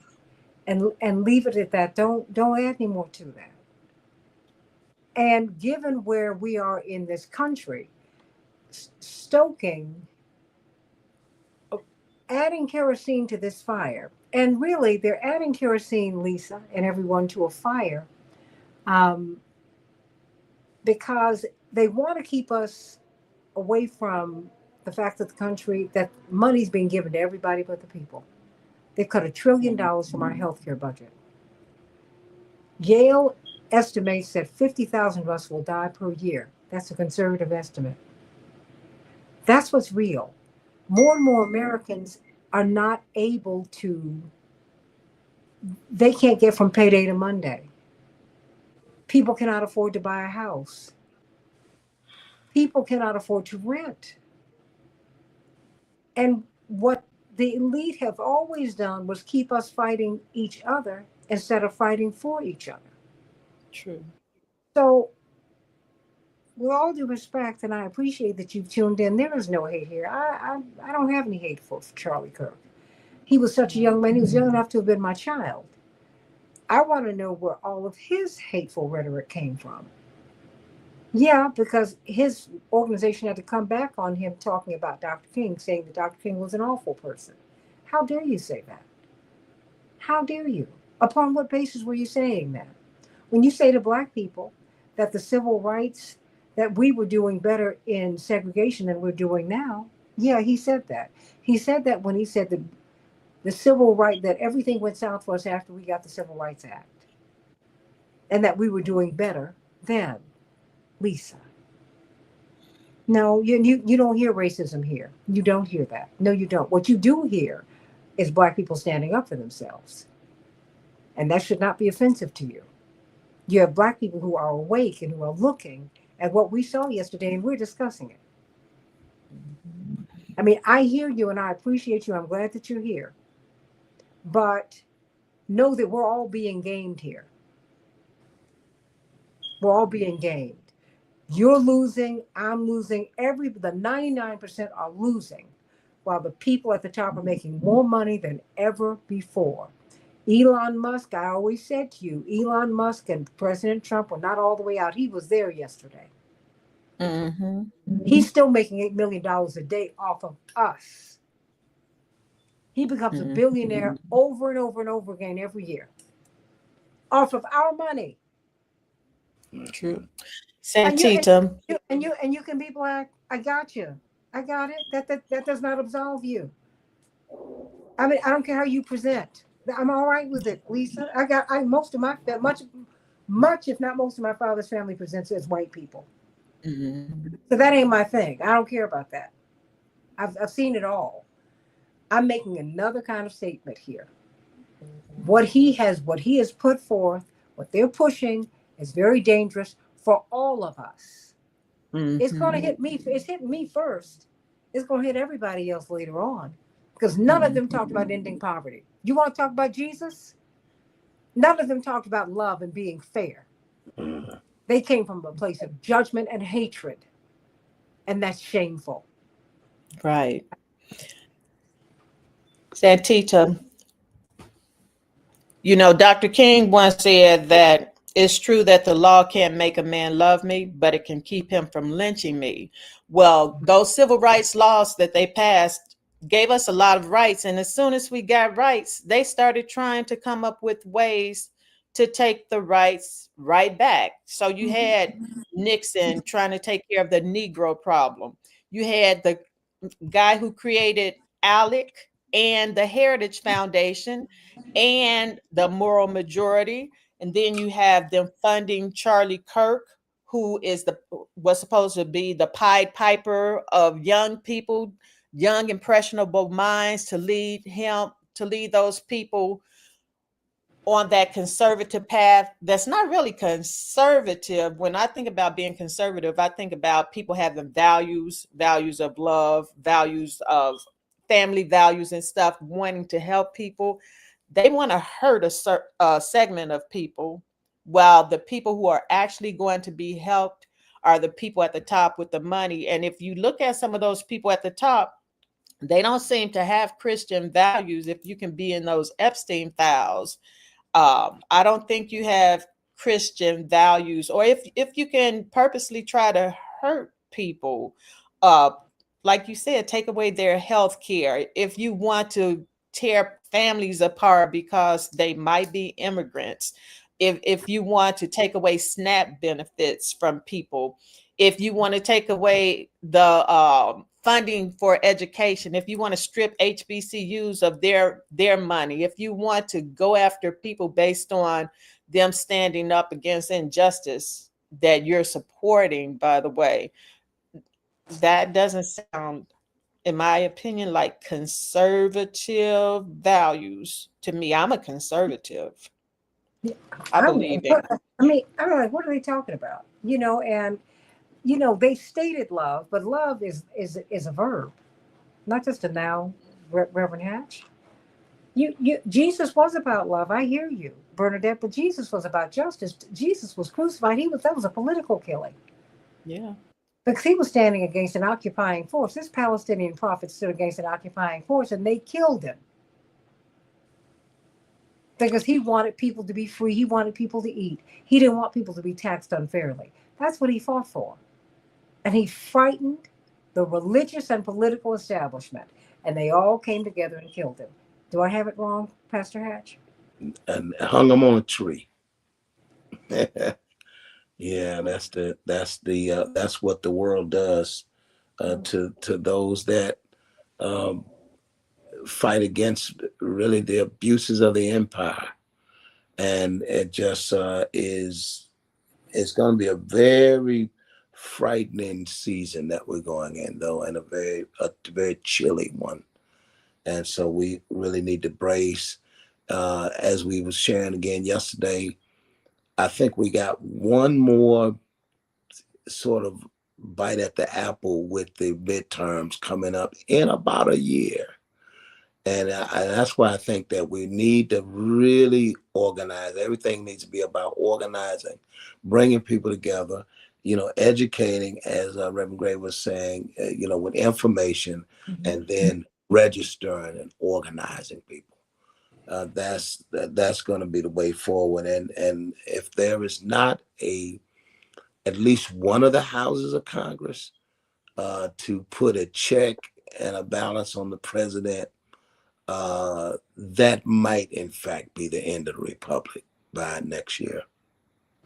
and leave it at that. Don't add any more to that. And given where we are in this country, stoking, adding kerosene to this fire, and really they're adding kerosene, Lisa, and everyone to a fire, um, because they want to keep us away from the fact that the country, that money's being given to everybody but the people. They cut $1 trillion from our healthcare budget. Yale estimates that 50,000 of us will die per year. That's a conservative estimate. That's what's real. More and more Americans are not able to, they can't get from payday to Monday. People cannot afford to buy a house. People cannot afford to rent. And what the elite have always done was keep us fighting each other instead of fighting for each other. True. So, with all due respect, and I appreciate that you've tuned in, there is no hate here. I don't have any hate for Charlie Kirk. He was such a young man. He was young enough to have been my child. I want to know where all of his hateful rhetoric came from. Yeah, because his organization had to come back on him talking about Dr. King, saying that Dr. King was an awful person. How dare you say that? How dare you? Upon what basis were you saying that? When you say to Black people that the civil rights, that we were doing better in segregation than we're doing now, yeah, he said that. He said that when he said that the civil right, that everything went south for us after we got the Civil Rights Act, and that we were doing better then. Lisa. No, you don't hear racism here. You don't hear that. No, you don't. What you do hear is Black people standing up for themselves. And that should not be offensive to you. You have Black people who are awake and who are looking at what we saw yesterday, and we're discussing it. I mean, I hear you and I appreciate you. I'm glad that you're here. But know that we're all being gamed here. We're all being gamed. You're losing, I'm losing, the 99% are losing, while the people at the top are making more money than ever before. Elon Musk, I always said to you, Elon Musk and President Trump were not all the way out. He was there yesterday. Mm-hmm. He's still making $8 million a day off of us. He becomes a billionaire over and over and over again every year off of our money. True. Santita. And you can be Black. I got you. I got it. That does not absolve you. I mean, I don't care how you present. I'm all right with it, Lisa. Most of my much if not most of my father's family presents as white people. Mm-hmm. So that ain't my thing. I don't care about that. I've seen it all. I'm making another kind of statement here. What he has put forth, what they're pushing, is very dangerous for all of us. Mm-hmm. It's going to hit me. It's hitting me first. It's going to hit everybody else later on, because none of them talked about ending poverty. You want to talk about Jesus? None of them talked about love and being fair. Mm-hmm. They came from a place of judgment and hatred, and that's shameful. Right. Santita, Dr. King once said that it's true that the law can't make a man love me, but it can keep him from lynching me. Well, those civil rights laws that they passed gave us a lot of rights. And as soon as we got rights, they started trying to come up with ways to take the rights right back. So you had Nixon trying to take care of the Negro problem. You had the guy who created ALEC and the Heritage Foundation and the Moral Majority. And then you have them funding Charlie Kirk, who was supposed to be the Pied Piper of young people, young impressionable minds, to lead those people on that conservative path that's not really conservative. When I think about being conservative, I think about people having values of love, values of family values and stuff, wanting to help people. They want to hurt a segment of people, while the people who are actually going to be helped are the people at the top with the money. And if you look at some of those people at the top, They don't seem to have Christian values if you can be in those Epstein files. I don't think you have Christian values, or if you can purposely try to hurt people, uh, like you said, take away their health care. If you want to tear families apart because they might be immigrants, if you want to take away SNAP benefits from people, if you want to take away the funding for education, if you want to strip HBCUs of their money, if you want to go after people based on them standing up against injustice that you're supporting, by the way, that doesn't sound, in my opinion, like conservative values to me. I'm a conservative. I believe in. I'm like, what are they talking about? And they stated love, but love is a verb, not just a noun. Reverend Hatch, Jesus was about love. I hear you, Bernadette, but Jesus was about justice. Jesus was crucified. That was a political killing. Yeah. Because he was standing against an occupying force. This Palestinian prophet stood against an occupying force, and they killed him. Because he wanted people to be free. He wanted people to eat. He didn't want people to be taxed unfairly. That's what he fought for. And he frightened the religious and political establishment. And they all came together and killed him. Do I have it wrong, Pastor Hatch? And hung him on a tree. Yeah, that's what the world does to those that fight against really the abuses of the empire. And it just it's going to be a very frightening season that we're going in, though, and a very chilly one. And so we really need to brace. As we was sharing again yesterday, I think we got one more sort of bite at the apple with the midterms coming up in about a year. And that's why I think that we need to really organize. Everything needs to be about organizing, bringing people together, educating, as Reverend Gray was saying, with information, and then registering and organizing people. That's going to be the way forward. And if there is not at least one of the houses of Congress to put a check and a balance on the president, that might in fact be the end of the republic by next year.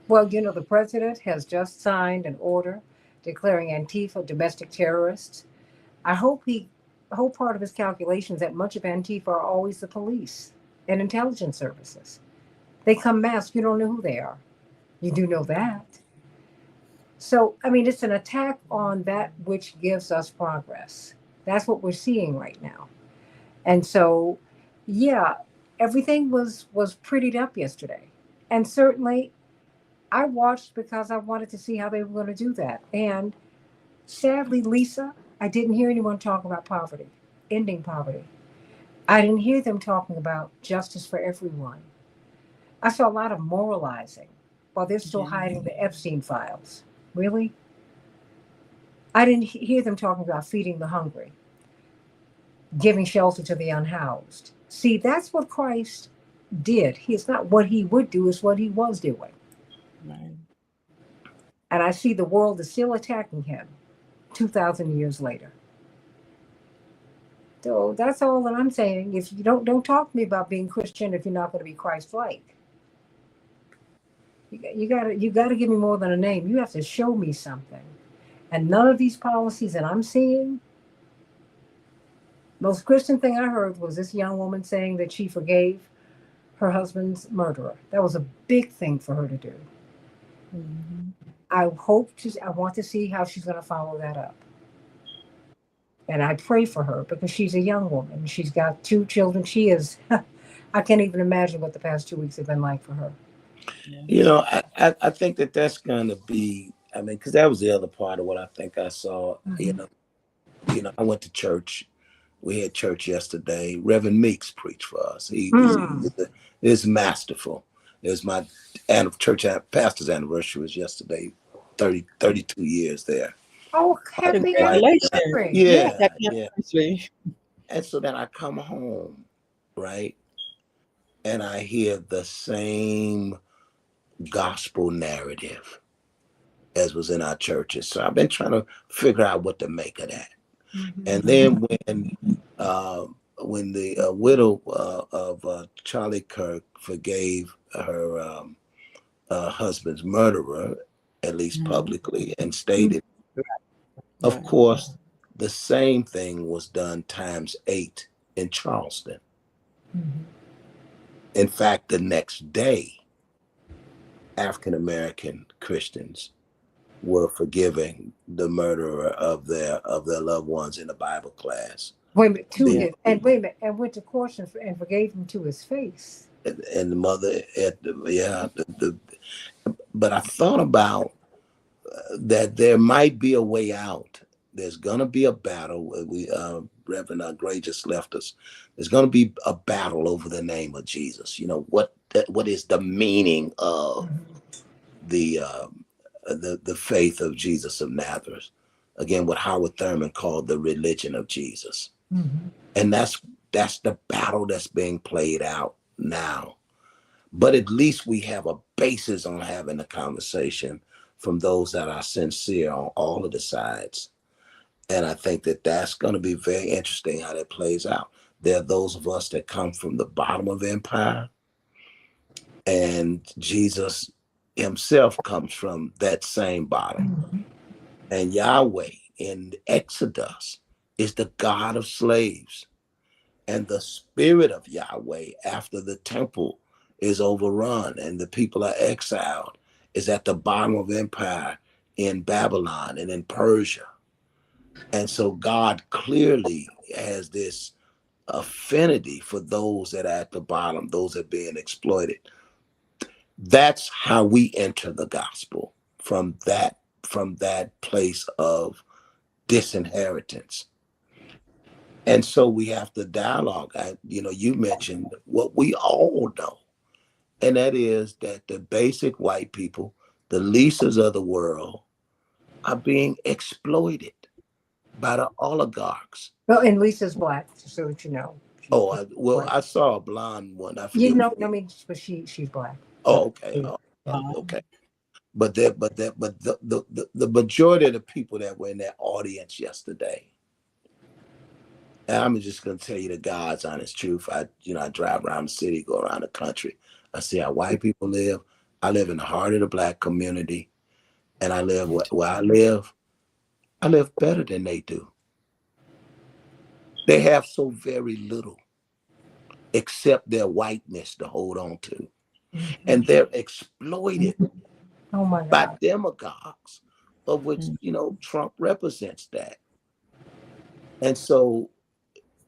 Well, the president has just signed an order declaring Antifa domestic terrorists. I hope part of his calculations that much of Antifa are always the police and intelligence services. They come masked. You don't know who they are. You do know that. So, it's an attack on that which gives us progress. That's what we're seeing right now. And so, yeah, everything was prettied up yesterday. And certainly I watched because I wanted to see how they were going to do that. And sadly, Lisa, I didn't hear anyone talk about poverty, ending poverty. I didn't hear them talking about justice for everyone. I saw a lot of moralizing while they're still hiding the Epstein files. Really? I didn't hear them talking about feeding the hungry, giving shelter to the unhoused. See, that's what Christ did. It's not what he would do, it's what he was doing. Right. And I see the world is still attacking him 2,000 years later. So that's all that I'm saying. If you don't talk to me about being Christian if you're not going to be Christ-like. You gotta give me more than a name. You have to show me something. And none of these policies that I'm seeing. Most Christian thing I heard was this young woman saying that she forgave her husband's murderer. That was a big thing for her to do. Mm-hmm. I want to see how she's going to follow that up. And I pray for her because she's a young woman. She's got 2 children. She is, I can't even imagine what the past 2 weeks have been like for her. I think that's going to be, because that was the other part of what I think I saw. Mm-hmm. I went to church. We had church yesterday. Reverend Meeks preached for us. He is masterful. It was my church pastor's anniversary was yesterday. 32 years there. Oh, happy congratulations! Yeah. Happy anniversary. And so then I come home, right? And I hear the same gospel narrative as was in our churches. So I've been trying to figure out what to make of that. And then when the widow of Charlie Kirk forgave her husband's murderer, at least publicly, and stated, of course, the same thing was done times 8 in Charleston. In fact, the next day, African American Christians were forgiving the murderer of their loved ones in a Bible class. Wait a minute, and went to court and forgave him to his face. And the mother but I thought about that there might be a way out. There's gonna be a battle. Reverend Gray just left us. There's gonna be a battle over the name of Jesus. You know, what is the meaning of the faith of Jesus of Nazareth? Again, what Howard Thurman called the religion of Jesus. And that's the battle that's being played out now. But at least we have a basis on having a conversation from those that are sincere on all of the sides. And I think that that's going to be very interesting how that plays out. There are those of us that come from the bottom of empire, and Jesus himself comes from that same bottom. And Yahweh in Exodus is the God of slaves. And the spirit of Yahweh, after the temple is overrun and the people are exiled, is at the bottom of empire in Babylon and in Persia. And so God clearly has this affinity for those that are at the bottom, those that are being exploited. That's how we enter the gospel, from that place of disinheritance. And so we have to dialogue. You mentioned what we all know, and that is that the basic white people, the leases of the world, are being exploited by the oligarchs. Well, and Lisa's black, so that you know. I saw a blonde one. I forget. But she's black. Oh, okay. Okay. But the majority of the people that were in that audience yesterday, and I'm just going to tell you the God's honest truth. I drive around the city, go around the country. I see how white people live. I live in the heart of the black community, and I live where I live. I live better than they do. They have so very little except their whiteness to hold on to. And they're exploited by demagogues, of which, Trump represents that. And so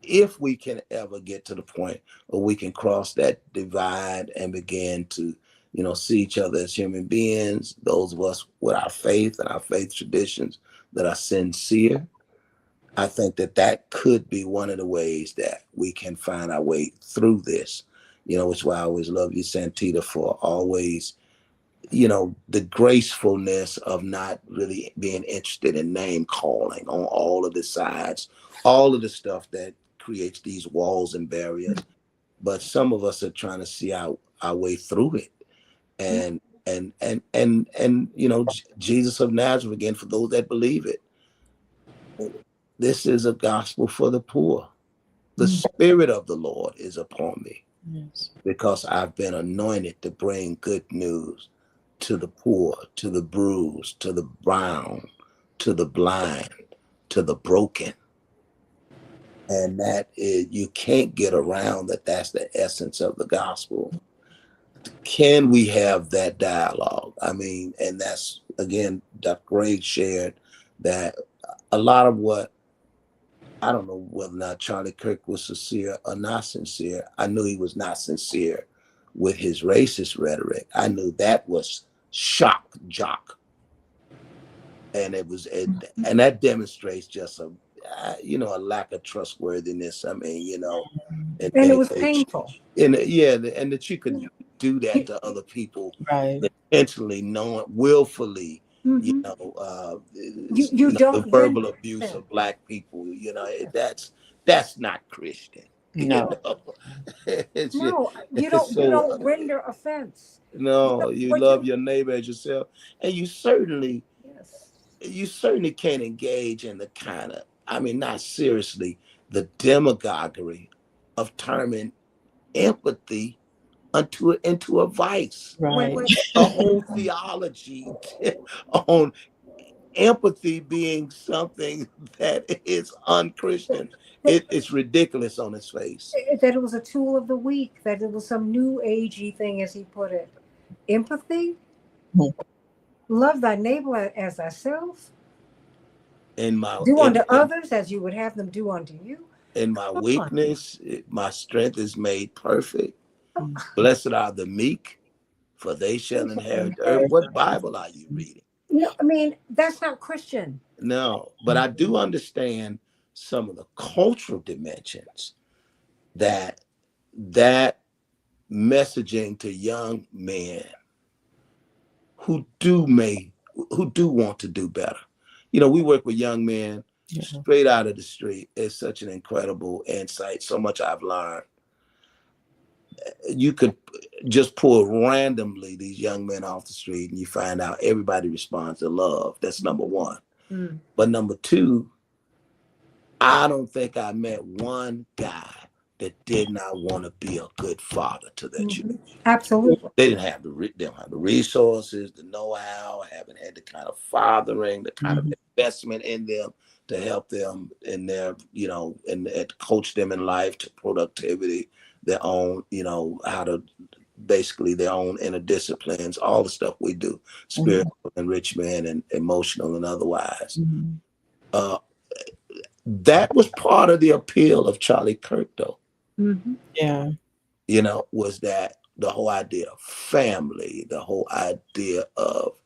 if we can ever get to the point where we can cross that divide and begin to, see each other as human beings, those of us with our faith and our faith traditions that are sincere, I think that could be one of the ways that we can find our way through this, which is why I always love you, Santita, for always, the gracefulness of not really being interested in name calling on all of the sides, all of the stuff that creates these walls and barriers. But some of us are trying to see our way through it. And Jesus of Nazareth, again, for those that believe it, this is a gospel for the poor. The Spirit of the Lord is upon me, because I've been anointed to bring good news to the poor, to the bruised, to the brown, to the blind, to the broken. And that is, you can't get around that. That's the essence of the gospel. Can we have that dialogue? I mean, and that's, again, Dr. Gray shared that a lot of what, I don't know whether or not Charlie Kirk was sincere or not sincere. I knew he was not sincere with his racist rhetoric. I knew that was shock jock. And and that demonstrates just a lack of trustworthiness. I mean, and it was painful. And that you could do that to other people, right? Intentionally, knowing, willfully, the verbal abuse of Black people. That's That's not Christian. You No. know, it's just, No, it's you so don't render offense. You know no. You what love you your neighbor as yourself, and yes. you certainly can't engage in the kind of, I mean, not seriously, the demagoguery of turning empathy into a vice, When Right. a whole theology on empathy being something that is unchristian. It's ridiculous on its face. that it was a tool of the weak, that it was some new agey thing, as he put it. Empathy, Mhm. love thy neighbor as thyself, In my do unto others as you would have them do unto you. in my Come on. weakness, my strength is made perfect. Mhm. Blessed are the meek, for they shall inherit the earth. What Bible are you reading? I mean, that's not Christian. No, but I do understand some of the cultural dimensions that that messaging to young men who do want to do better. You know, we work with young men Yeah. straight out of the street. It's such an incredible insight. So much I've learned. You could just pull randomly these young men off the street and you find out everybody responds to love. That's number one. Mm. But number two, I don't think I met one guy that did not want to be a good father to their children. Absolutely. They they don't have the resources, the know-how, haven't had the kind of fathering, the kind of investment in them to help them in their, and coach them in life to productivity, their own, how to basically their own inner disciplines, all the stuff we do, spiritual enrichment and emotional and otherwise. Mhm. Uh, that was part of the appeal of Charlie Kirk, though. Mm-hmm. Yeah. Was that the whole idea of family, the whole idea of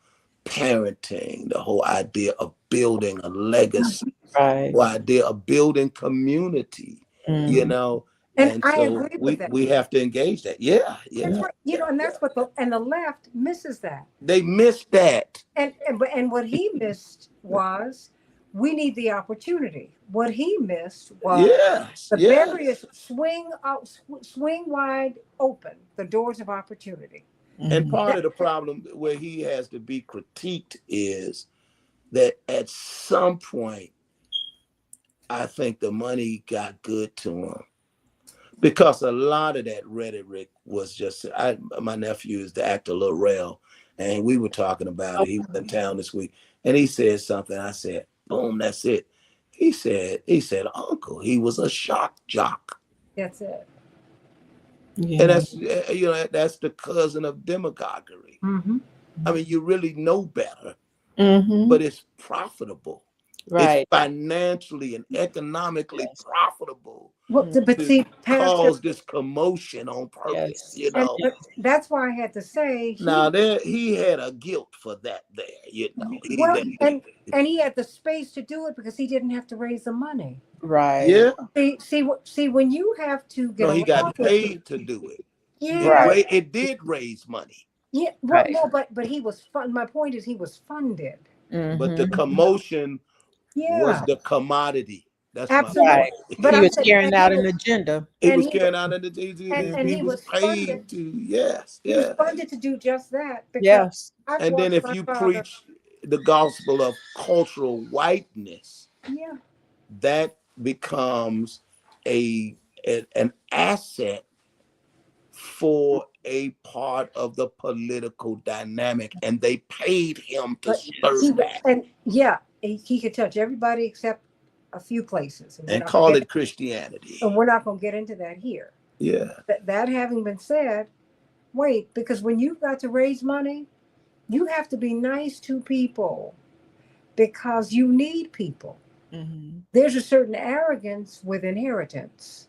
parenting, the whole idea of building a legacy, Right. the idea of building community, Mhm. And and I so agree with that. we have to engage that. Yeah, That's yeah, right. yeah, And yeah. that's what the left misses that. They missed that. And what he missed was we need the opportunity. What he missed was Yes, the yes. barriers swing wide open, the doors of opportunity. And Mhm. part of the problem where he has to be critiqued is that at some point, I think the money got good to him because a lot of that rhetoric was just. My nephew is the actor Lil Rel, and we were talking about it. He was in town this week, and he said something. I said, "Boom, that's it." He said, "Uncle, he was a shock jock," That's it. and Yeah. that's the cousin of demagoguery. Mm-hmm. I mean, you really know better, Mhm. but it's profitable. It's Right. financially and economically Yes. profitable Well, but to see, Pastor, cause this commotion on purpose, Yes. but that's why I had to say Now there he had a guilt for that there, well, and he had the space to do it because he didn't have to raise the money. Right. Yeah. See, when you have to get No, he got along with people, paid to do it. yeah, Right. It did raise money, yeah. Well, Right. no, but he was fun. My point is, he was funded. but the Mhm. commotion was Yeah, the commodity. That's my absolutely. Right. point. But He I'm was saying, carrying out an agenda. He and was he carrying out an and he he was was funded. paid to, yes, He was yeah. funded to do just that because Yes. I've And then watched if my you father. preach the gospel of cultural whiteness, Yeah, that becomes an asset for a part of the political dynamic, and they paid him to but stir that he could touch everybody except a few places, and and call it Christianity. we're not going to get into that here. Yeah, That having been said, wait, because when you've got to raise money, you have to be nice to people because you need people. Mhm. There's a certain arrogance with inheritance,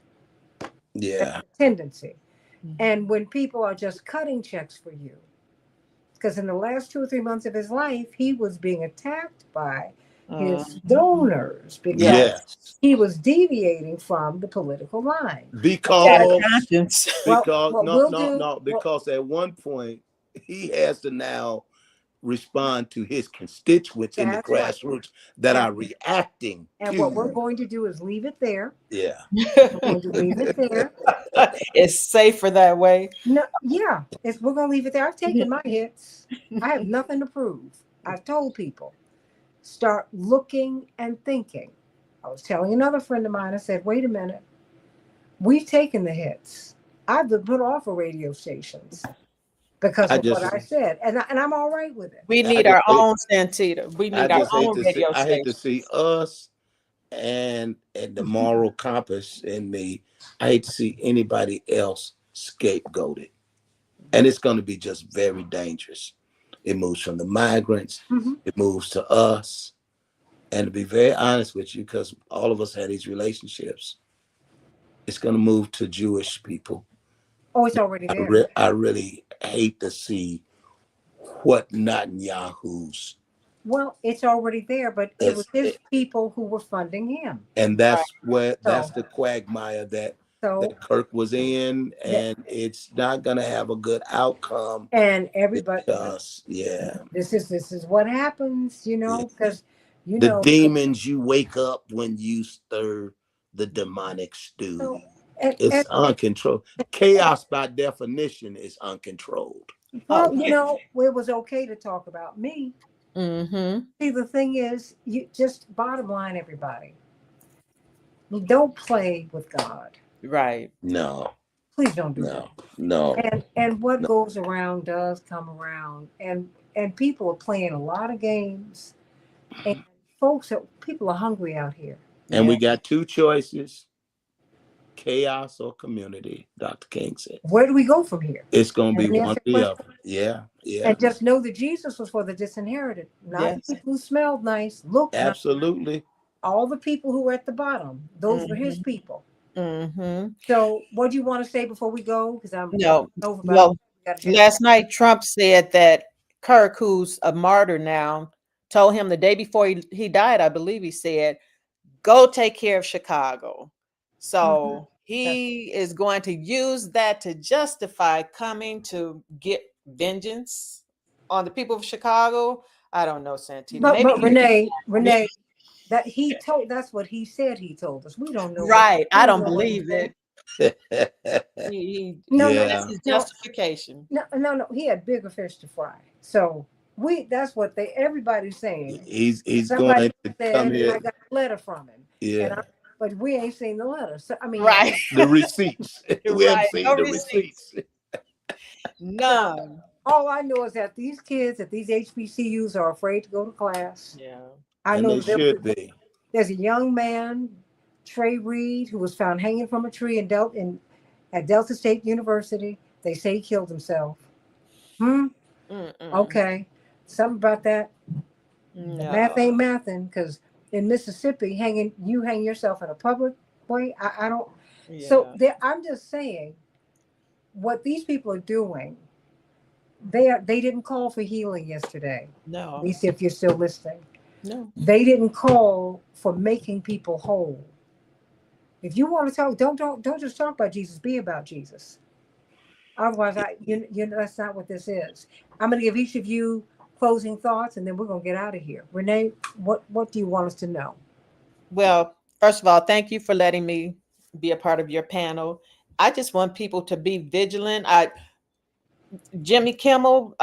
yeah, tendency. Mhm. And when people are just cutting checks for you, because in the last 2 or 3 months of his life, he was being attacked by his donors because Yes. yes. he was deviating from the political line. Got a Because conscience. Well, because what no we'll no do, no because at one point he has to now respond to his constituents in the That's right. grassroots that And, are reacting and what we're to. going to do is leave it there. Yeah. We're going to leave it there. It's safer that way. No, yeah, we're gonna leave it there. I've taken my hits. I have nothing to prove. I've told people, start looking and thinking. I was telling another friend of mine, I said, wait a minute, we've taken the hits. I've been put off of radio stations because I of what just I said, and I'm all right with it. We I need just our hate, own Santita. We I need our just hate own to see radio I hate to see stations. us and the moral compass in me. I hate to see anybody else scapegoated. And it's going to be just very dangerous. It moves from the migrants, Mm-hmm. it moves to us. And to be very honest with you, because all of us had these relationships, it's going to move to Jewish people. Oh, it's already there. I really hate to see what Netanyahu's. Well, it's already there, but it was It's, his people who were funding him. and Right. that's So, the quagmire that so Kirk was in, that, and it's not going to have a good outcome and everybody, because, yeah, this is what happens, yeah. because The demons you wake up when you stir the demonic stew. so, and, It's and uncontrolled. Chaos by definition is uncontrolled. well, Oh, it was okay to talk about me. mm-hmm. See, the thing is, you just bottom line, everybody, don't play with God. Right. No, Please don't do no, no, that. And what no. goes around does come around, and people are playing a lot of games, and people are hungry out here. And Yeah. we got two choices: chaos or community. Dr. King said Where do we go from here? it's going to And be we one answer or the questions. other. Yeah, yeah, And just know that Jesus was for the disinherited, not the Yes. people who smelled nice, looked nice. absolutely. All the people who were at the bottom, those were his Mm-hmm. people. Mm-hmm. So, what do you want to say before we go? Because I'm No. over. Well, last night Trump said that Kirk, who's a martyr now, told him the day before he died, I believe he said, go take care of Chicago. So he is going to use that to justify coming to get vengeance on the people of Chicago. I don't know, Santita. But Maybe Renee, that's what he said. He told us. We don't know. right. I don't know what he believe said. it. No, Yeah. This is justification. No. He had bigger fish to fry. So that's what everybody's saying. He's Somebody going to said, come and here. I got a letter from him. Yeah. But we ain't seen the letter. So I mean, Right. The receipts. We haven't Right. seen No the receipts. receipts. None. all I know is that these kids at these HBCUs are afraid to go to class. Yeah. I And know they should be. there's a young man, Trey Reed, who was found hanging from a tree at Delta State University. They say he killed himself. Okay. Something about that. No. Math ain't mathin', because in Mississippi, you hang yourself in a public way. I don't. Yeah. So I'm just saying, what these people are doing, they didn't call for healing yesterday. No. At least if you're still listening. No. They didn't call for making people whole. If you want to talk, don't just talk about Jesus. Be about Jesus. Otherwise, that's not what this is. I'm going to give each of you closing thoughts, and then we're going to get out of here. Renee, what do you want us to know? Well, first of all, thank you for letting me be a part of your panel. I just want people to be vigilant. Jimmy Kimmel,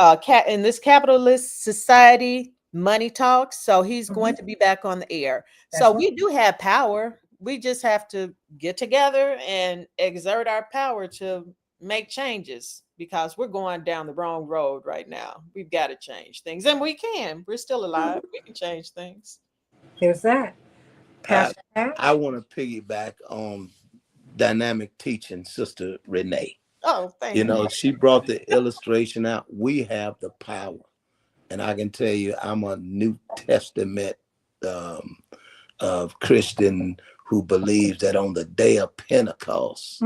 in this capitalist society, money talks. So he's going to be back on the air. That's So right. we do have power. We just have to get together and exert our power to make changes, because we're going down the wrong road right now. We've got to change things, and we can. We're still alive. We can change things. There's that. Pastor Pat? I want to piggyback on dynamic teaching, Sister Renee. Oh, thank you. She brought the illustration out. We have the power. And I can tell you, I'm a New Testament of Christian who believes that on the day of Pentecost,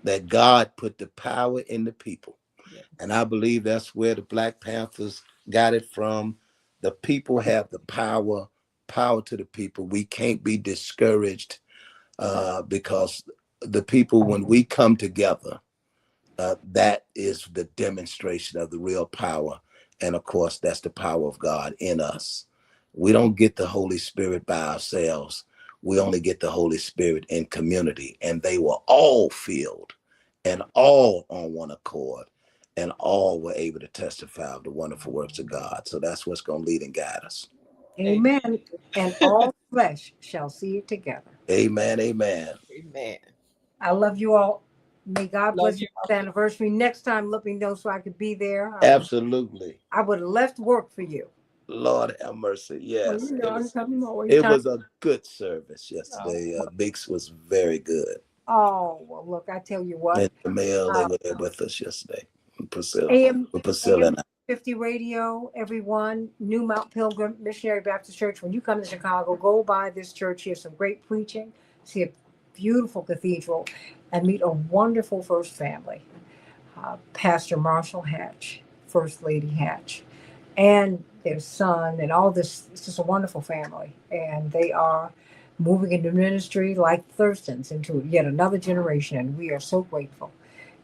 that God put the power in the people. Yeah. And I believe that's where the Black Panthers got it from. The people have the power to the people. We can't be discouraged because the people, when we come together, that is the demonstration of the real power. And of course, that's the power of God in us. We don't get the Holy Spirit by ourselves. We only get the Holy Spirit in community. And they were all filled and all on one accord, and all were able to testify of the wonderful works of God. So that's what's going to lead and guide us. Amen. And all flesh shall see it together. Amen. Amen. Amen. I love you all. May God Love bless you. you on this anniversary. Next time, let me know so I could be there. Absolutely. I would have left work for you. Lord have mercy. Well, Yes. you know, I'm coming always It time. was a good service yesterday. Bix was very good. Oh, well, look, I tell you what. And the male, they were there with us yesterday. Priscilla. AM Priscilla and I. 50 Radio, everyone, New Mount Pilgrim Missionary Baptist Church. When you come to Chicago, go by this church. Hear some great preaching, see a beautiful cathedral, and meet a wonderful first family. Pastor Marshall Hatch, First Lady Hatch, and their son, and all this. It's just a wonderful family. And they are moving into ministry like Thurston's into yet another generation. And we are so grateful.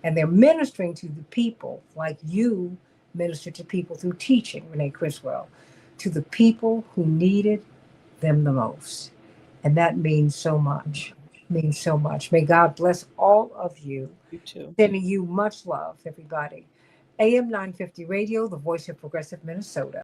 And they're ministering to the people like you minister to people through teaching, Renee Criswell, to the people who needed them the most. And that means so much. Means so much. May God bless all of you. You too. Sending you much love, everybody. AM 950 Radio, the voice of progressive Minnesota.